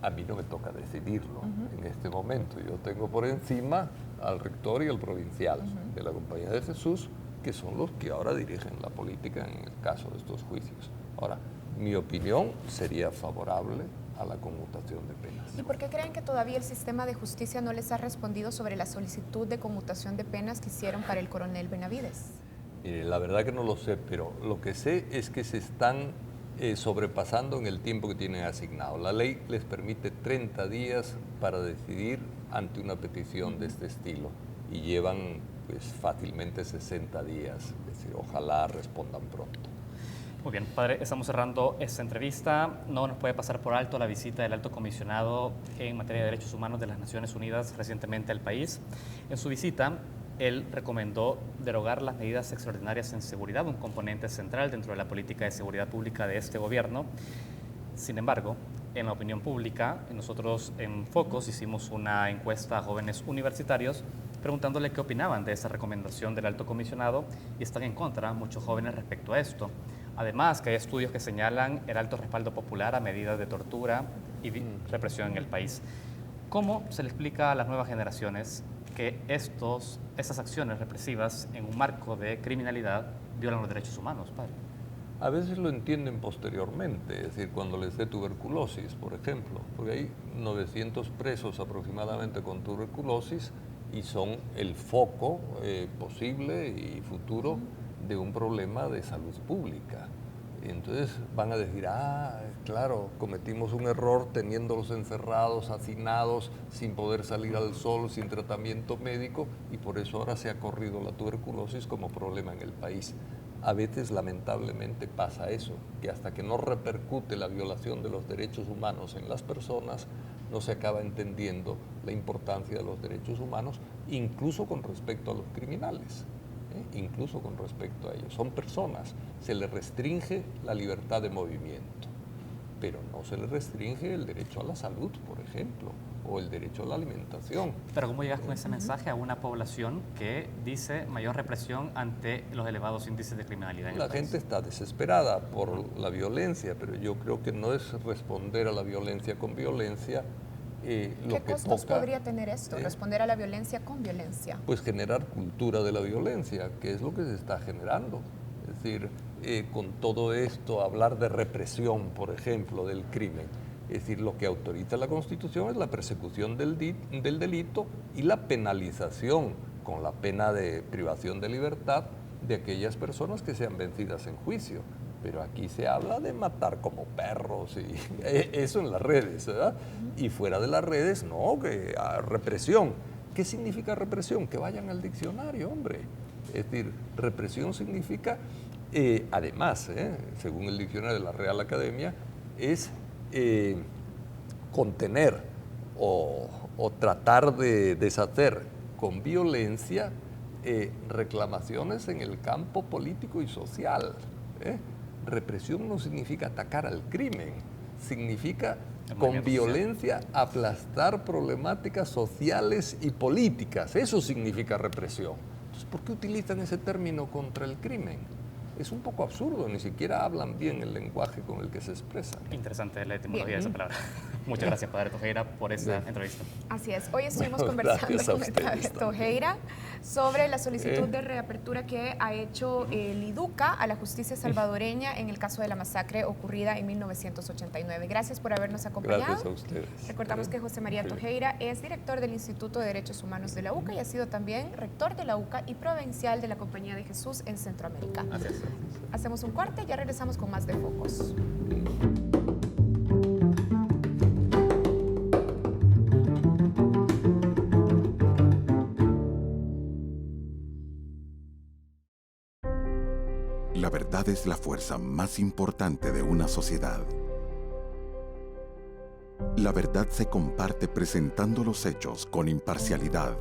a mí no me toca decidirlo en este momento. Yo tengo por encima al rector y al provincial de la Compañía de Jesús, que son los que ahora dirigen la política en el caso de estos juicios. Ahora, mi opinión sería favorable a la conmutación de penas. ¿Y por qué creen que todavía el sistema de justicia no les ha respondido sobre la solicitud de conmutación de penas que hicieron para el coronel Benavides? La verdad que no lo sé, pero lo que sé es que se están sobrepasando en el tiempo que tienen asignado. La ley les permite 30 días para decidir ante una petición de este estilo y llevan pues fácilmente 60 días, es decir, ojalá respondan pronto. Muy bien, padre, estamos cerrando esta entrevista. No nos puede pasar por alto la visita del alto comisionado en materia de derechos humanos de las Naciones Unidas recientemente al país. En su visita, él recomendó derogar las medidas extraordinarias en seguridad, un componente central dentro de la política de seguridad pública de este gobierno. Sin embargo, en la opinión pública, nosotros en Focos hicimos una encuesta a jóvenes universitarios preguntándole qué opinaban de esa recomendación del alto comisionado y están en contra muchos jóvenes respecto a esto. Además, que hay estudios que señalan el alto respaldo popular a medidas de tortura y represión en el país. ¿Cómo se le explica a las nuevas generaciones que estas acciones represivas en un marco de criminalidad violan los derechos humanos, padre? A veces lo entienden posteriormente, es decir, cuando les dé tuberculosis, por ejemplo, porque hay 900 presos aproximadamente con tuberculosis y son el foco posible y futuro de un problema de salud pública. Entonces van a decir, claro, cometimos un error teniéndolos encerrados, hacinados, sin poder salir al sol, sin tratamiento médico, y por eso ahora se ha corrido la tuberculosis como problema en el país. A veces, lamentablemente, pasa eso, que hasta que no repercute la violación de los derechos humanos en las personas, no se acaba entendiendo la importancia de los derechos humanos, incluso con respecto a los criminales. Incluso con respecto a ellos. Son personas, se les restringe la libertad de movimiento, pero no se les restringe el derecho a la salud, por ejemplo, o el derecho a la alimentación. Pero ¿cómo llegas con ese mensaje a una población que dice mayor represión ante los elevados índices de criminalidad en el país? La gente está desesperada por la violencia, pero yo creo que no es responder a la violencia con violencia. ¿Qué costos podría tener esto, responder a la violencia con violencia? Pues generar cultura de la violencia, que es lo que se está generando. Es decir, con todo esto, hablar de represión, por ejemplo, del crimen. Es decir, lo que autoriza la Constitución es la persecución del delito y la penalización con la pena de privación de libertad de aquellas personas que sean vencidas en juicio. Pero aquí se habla de matar como perros y eso en las redes, ¿verdad? Y fuera de las redes, no, que represión. ¿Qué significa represión? Que vayan al diccionario, hombre. Es decir, represión significa, además, según el diccionario de la Real Academia, es contener o tratar de deshacer con violencia reclamaciones en el campo político y social. Represión no significa atacar al crimen, significa con violencia aplastar problemáticas sociales y políticas. Eso significa represión. Entonces, ¿por qué utilizan ese término contra el crimen? Es un poco absurdo, ni siquiera hablan bien el lenguaje con el que se expresan. Interesante la etimología de esa palabra. Muchas gracias, padre Tojeira, por esta entrevista. Así es. Hoy estuvimos conversando con el padre Tojeira sobre la solicitud de reapertura que ha hecho el IDUCA a la justicia salvadoreña en el caso de la masacre ocurrida en 1989. Gracias por habernos acompañado. Gracias a ustedes. Recordamos que José María Tojeira es director del Instituto de Derechos Humanos de la UCA y ha sido también rector de la UCA y provincial de la Compañía de Jesús en Centroamérica. Gracias. Hacemos un corte, ya regresamos con más de Focos. La verdad es la fuerza más importante de una sociedad. La verdad se comparte presentando los hechos con imparcialidad.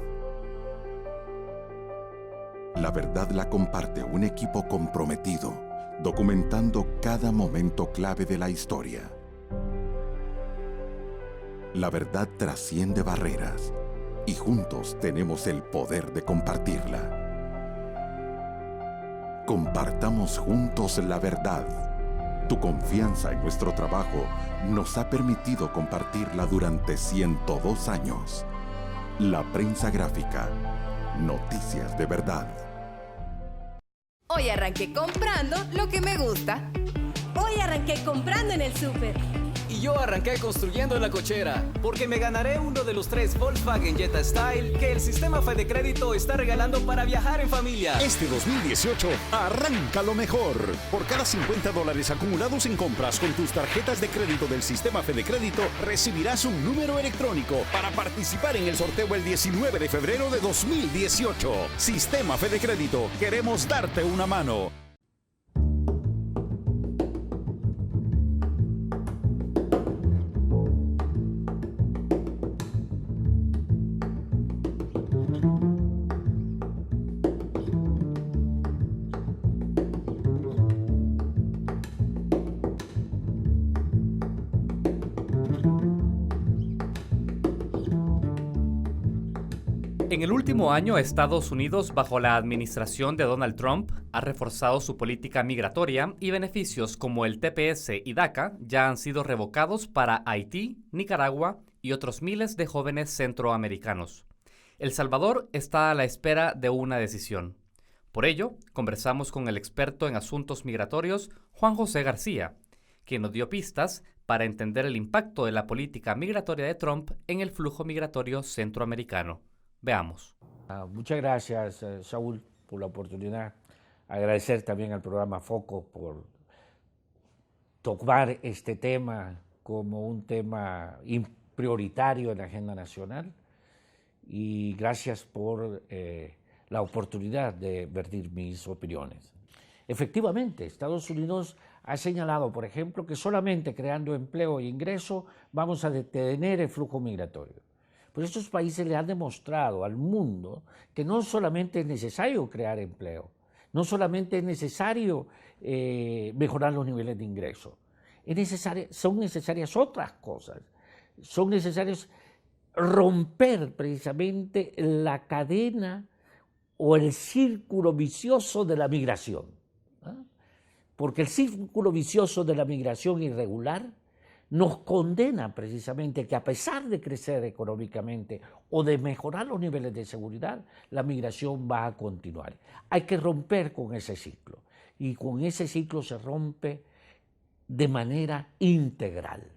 La verdad la comparte un equipo comprometido, documentando cada momento clave de la historia. La verdad trasciende barreras y juntos tenemos el poder de compartirla. Compartamos juntos la verdad. Tu confianza en nuestro trabajo nos ha permitido compartirla durante 102 años. La prensa gráfica. Noticias de verdad. Hoy arranqué comprando lo que me gusta. Hoy arranqué comprando en el súper. Y yo arranqué construyendo la cochera, porque me ganaré uno de los 3 Volkswagen Jetta Style que el sistema Fede Crédito está regalando para viajar en familia. Este 2018, arranca lo mejor. Por cada $50 acumulados en compras con tus tarjetas de crédito del sistema Fede Crédito, recibirás un número electrónico para participar en el sorteo el 19 de febrero de 2018. Sistema Fede Crédito, queremos darte una mano. En el último año, Estados Unidos, bajo la administración de Donald Trump, ha reforzado su política migratoria y beneficios como el TPS y DACA ya han sido revocados para Haití, Nicaragua y otros miles de jóvenes centroamericanos. El Salvador está a la espera de una decisión. Por ello, conversamos con el experto en asuntos migratorios, Juan José García, quien nos dio pistas para entender el impacto de la política migratoria de Trump en el flujo migratorio centroamericano. Veamos. Muchas gracias, Saúl, por la oportunidad. Agradecer también al programa Foco por tomar este tema como un tema prioritario en la agenda nacional. Y gracias por la oportunidad de vertir mis opiniones. Efectivamente, Estados Unidos ha señalado, por ejemplo, que solamente creando empleo e ingreso vamos a detener el flujo migratorio. Pues estos países le han demostrado al mundo que no solamente es necesario crear empleo, no solamente es necesario mejorar los niveles de ingreso, son necesarias otras cosas, son necesarios romper precisamente la cadena o el círculo vicioso de la migración, ¿no? Porque el círculo vicioso de la migración irregular nos condena precisamente que a pesar de crecer económicamente o de mejorar los niveles de seguridad, la migración va a continuar. Hay que romper con ese ciclo y con ese ciclo se rompe de manera integral.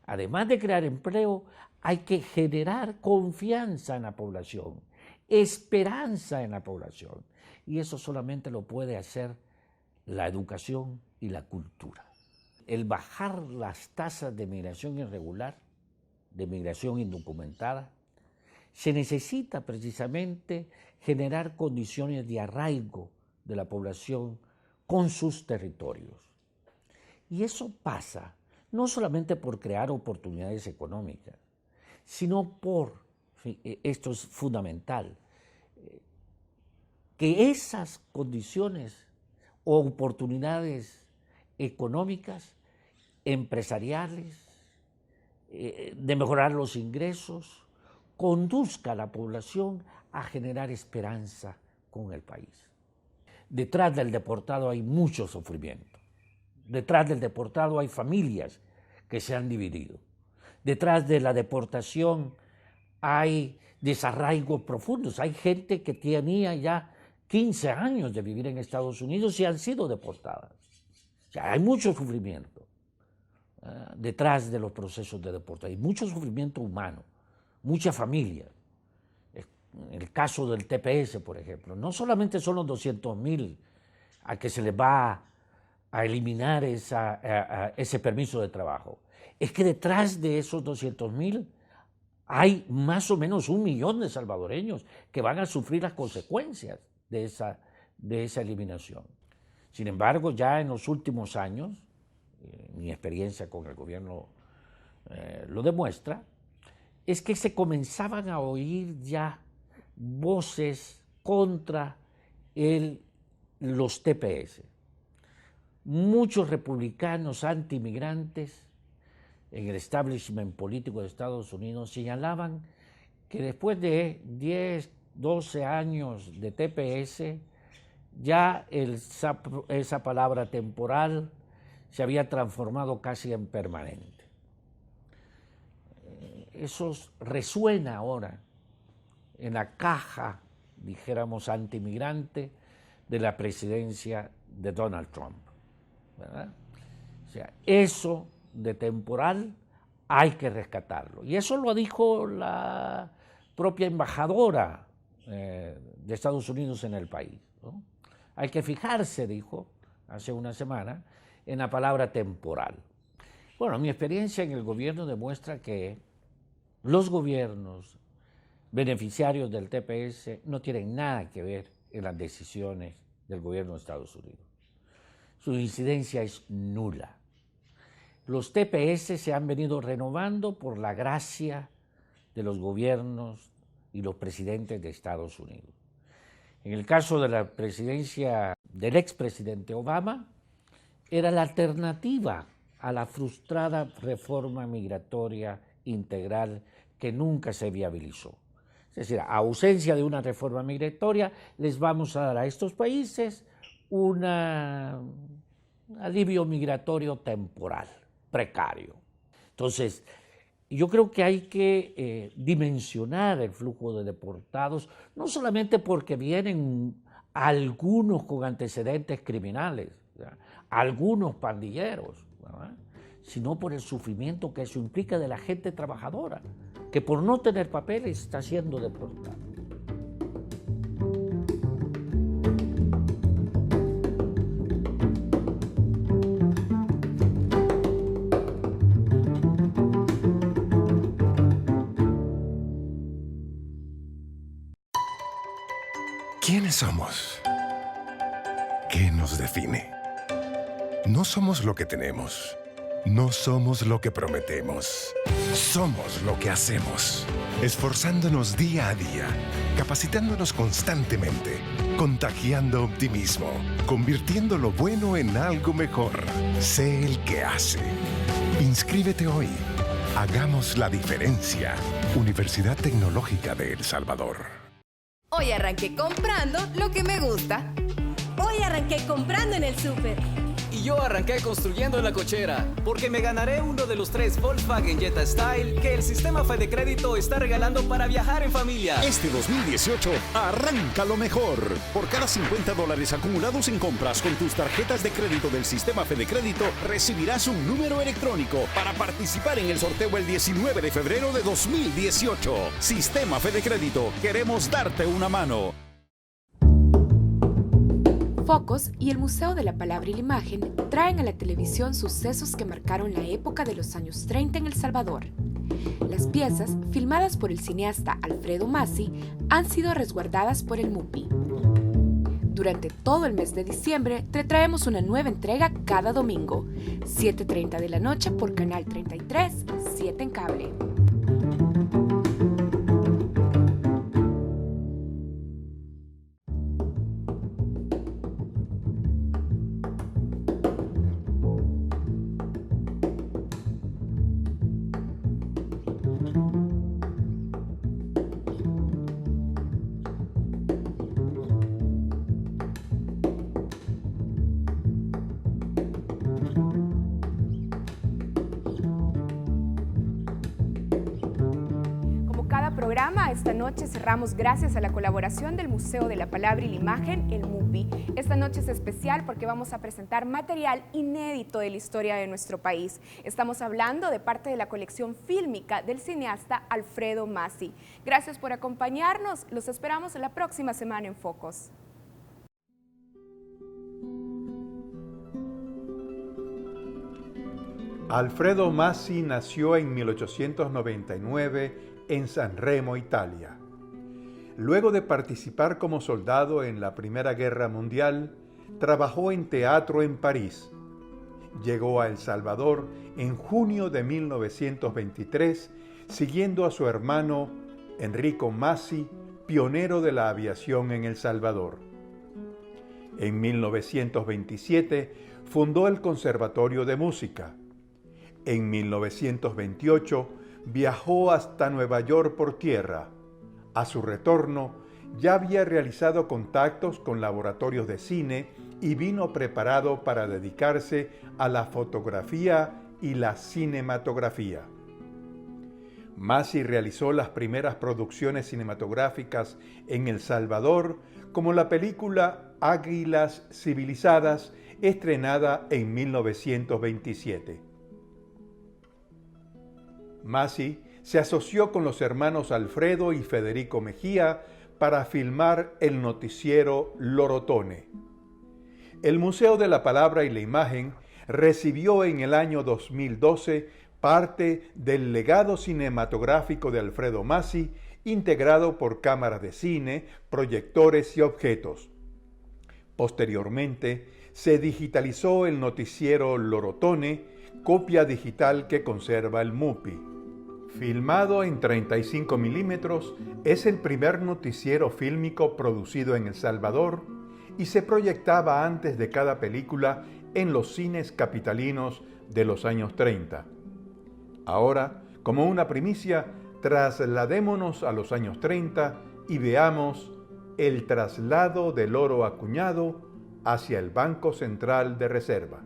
Además de crear empleo, hay que generar confianza en la población, esperanza en la población y eso solamente lo puede hacer la educación y la cultura. El bajar las tasas de migración irregular, de migración indocumentada, se necesita precisamente generar condiciones de arraigo de la población con sus territorios. Y eso pasa no solamente por crear oportunidades económicas, sino por, esto es fundamental, que esas condiciones o oportunidades económicas, empresariales, de mejorar los ingresos, conduzca a la población a generar esperanza con el país. Detrás del deportado hay mucho sufrimiento. Detrás del deportado hay familias que se han dividido. Detrás de la deportación hay desarraigos profundos. Hay gente que tenía ya 15 años de vivir en Estados Unidos y han sido deportadas. O sea, hay mucho sufrimiento detrás de los procesos de deportación. Hay mucho sufrimiento humano, muchas familias. En el caso del TPS, por ejemplo, no solamente son los 200.000 a que se les va a eliminar ese permiso de trabajo. Es que detrás de esos 200.000 hay más o menos 1 millón de salvadoreños que van a sufrir las consecuencias de esa eliminación. Sin embargo, ya en los últimos años, mi experiencia con el gobierno lo demuestra, es que se comenzaban a oír ya voces contra los TPS. Muchos republicanos anti-inmigrantes en el establishment político de Estados Unidos señalaban que después de 10, 12 años de TPS, ya esa palabra temporal se había transformado casi en permanente. Eso resuena ahora en la caja, dijéramos, anti-inmigrante de la presidencia de Donald Trump, ¿verdad? O sea, eso de temporal hay que rescatarlo. Y eso lo dijo la propia embajadora de Estados Unidos en el país, ¿no? Hay que fijarse, dijo hace una semana, en la palabra temporal. Bueno, mi experiencia en el gobierno demuestra que los gobiernos beneficiarios del TPS no tienen nada que ver en las decisiones del gobierno de Estados Unidos. Su incidencia es nula. Los TPS se han venido renovando por la gracia de los gobiernos y los presidentes de Estados Unidos. En el caso de la presidencia del expresidente Obama, era la alternativa a la frustrada reforma migratoria integral que nunca se viabilizó. Es decir, a ausencia de una reforma migratoria, les vamos a dar a estos países un alivio migratorio temporal, precario. Entonces, yo creo que hay que dimensionar el flujo de deportados, no solamente porque vienen algunos con antecedentes criminales, ¿verdad?, algunos pandilleros, ¿verdad?, sino por el sufrimiento que eso implica de la gente trabajadora, que por no tener papeles está siendo deportada. ¿Quiénes somos? ¿Qué nos define? No somos lo que tenemos. No somos lo que prometemos. Somos lo que hacemos. Esforzándonos día a día, capacitándonos constantemente, contagiando optimismo, convirtiendo lo bueno en algo mejor. Sé el que hace. Inscríbete hoy. Hagamos la diferencia. Universidad Tecnológica de El Salvador. Hoy arranqué comprando lo que me gusta. Hoy arranqué comprando en el súper. Y yo arranqué construyendo la cochera, porque me ganaré uno de los 3 Volkswagen Jetta Style que el sistema Fede Crédito está regalando para viajar en familia. Este 2018, arranca lo mejor. Por cada $50 acumulados en compras con tus tarjetas de crédito del sistema Fede Crédito, recibirás un número electrónico para participar en el sorteo el 19 de febrero de 2018. Sistema Fede Crédito, queremos darte una mano. Focos y el Museo de la Palabra y la Imagen traen a la televisión sucesos que marcaron la época de los años 30 en El Salvador. Las piezas, filmadas por el cineasta Alfredo Masi, han sido resguardadas por el MUPI. Durante todo el mes de diciembre te traemos una nueva entrega cada domingo, 7:30 de la noche por Canal 33, 7 en cable. Esta noche cerramos gracias a la colaboración del Museo de la Palabra y la Imagen, el MUPI. Esta noche es especial porque vamos a presentar material inédito de la historia de nuestro país. Estamos hablando de parte de la colección fílmica del cineasta Alfredo Masi. Gracias por acompañarnos. Los esperamos la próxima semana en Focos. Alfredo Masi nació en 1899 en San Remo, Italia. Luego de participar como soldado en la Primera Guerra Mundial, trabajó en teatro en París. Llegó a El Salvador en junio de 1923, siguiendo a su hermano Enrico Masi, pionero de la aviación en El Salvador. En 1927 fundó el Conservatorio de Música. En 1928 viajó hasta Nueva York por tierra. A su retorno, ya había realizado contactos con laboratorios de cine y vino preparado para dedicarse a la fotografía y la cinematografía. Masi realizó las primeras producciones cinematográficas en El Salvador, como la película Águilas Civilizadas, estrenada en 1927. Masi se asoció con los hermanos Alfredo y Federico Mejía para filmar el noticiero Lorotone. El Museo de la Palabra y la Imagen recibió en el año 2012 parte del legado cinematográfico de Alfredo Masi, integrado por cámaras de cine, proyectores y objetos. Posteriormente, se digitalizó el noticiero Lorotone, copia digital que conserva el MUPI. Filmado en 35 milímetros, es el primer noticiero fílmico producido en El Salvador y se proyectaba antes de cada película en los cines capitalinos de los años 30. Ahora, como una primicia, trasladémonos a los años 30 y veamos el traslado del oro acuñado hacia el Banco Central de Reserva.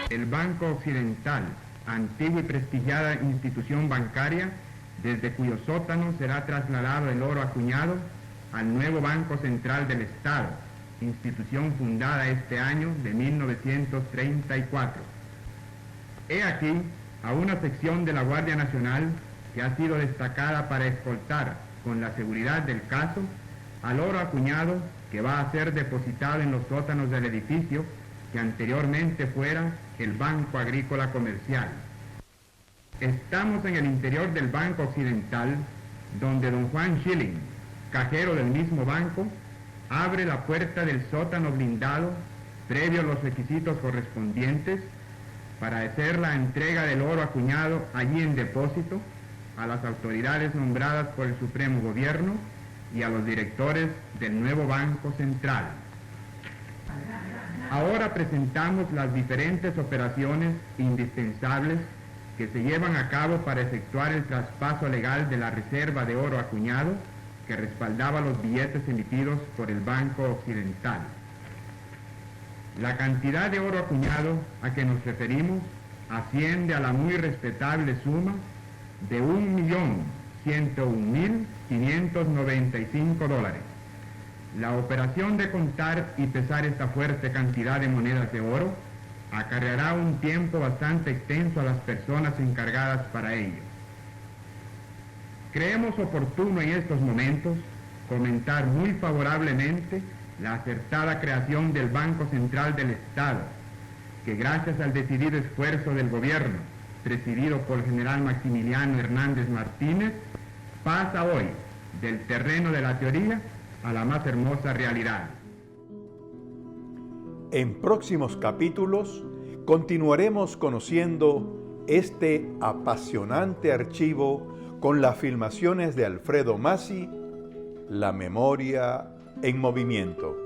El Banco Occidental, antigua y prestigiada institución bancaria, desde cuyo sótano será trasladado el oro acuñado al nuevo Banco Central del Estado, institución fundada este año de 1934. He aquí a una sección de la Guardia Nacional que ha sido destacada para escoltar con la seguridad del caso al oro acuñado que va a ser depositado en los sótanos del edificio que anteriormente fuera el Banco Agrícola Comercial. Estamos en el interior del Banco Occidental, donde don Juan Schilling, cajero del mismo banco, abre la puerta del sótano blindado, previo a los requisitos correspondientes, para hacer la entrega del oro acuñado allí en depósito a las autoridades nombradas por el Supremo Gobierno y a los directores del nuevo Banco Central. Ahora presentamos las diferentes operaciones indispensables que se llevan a cabo para efectuar el traspaso legal de la reserva de oro acuñado que respaldaba los billetes emitidos por el Banco Occidental. La cantidad de oro acuñado a que nos referimos asciende a la muy respetable suma de $1.101.595. La operación de contar y pesar esta fuerte cantidad de monedas de oro acarreará un tiempo bastante extenso a las personas encargadas para ello. Creemos oportuno en estos momentos comentar muy favorablemente la acertada creación del Banco Central del Estado, que gracias al decidido esfuerzo del gobierno, presidido por el general Maximiliano Hernández Martínez, pasa hoy del terreno de la teoría a la más hermosa realidad. En próximos capítulos continuaremos conociendo este apasionante archivo con las filmaciones de Alfredo Masi, La memoria en movimiento.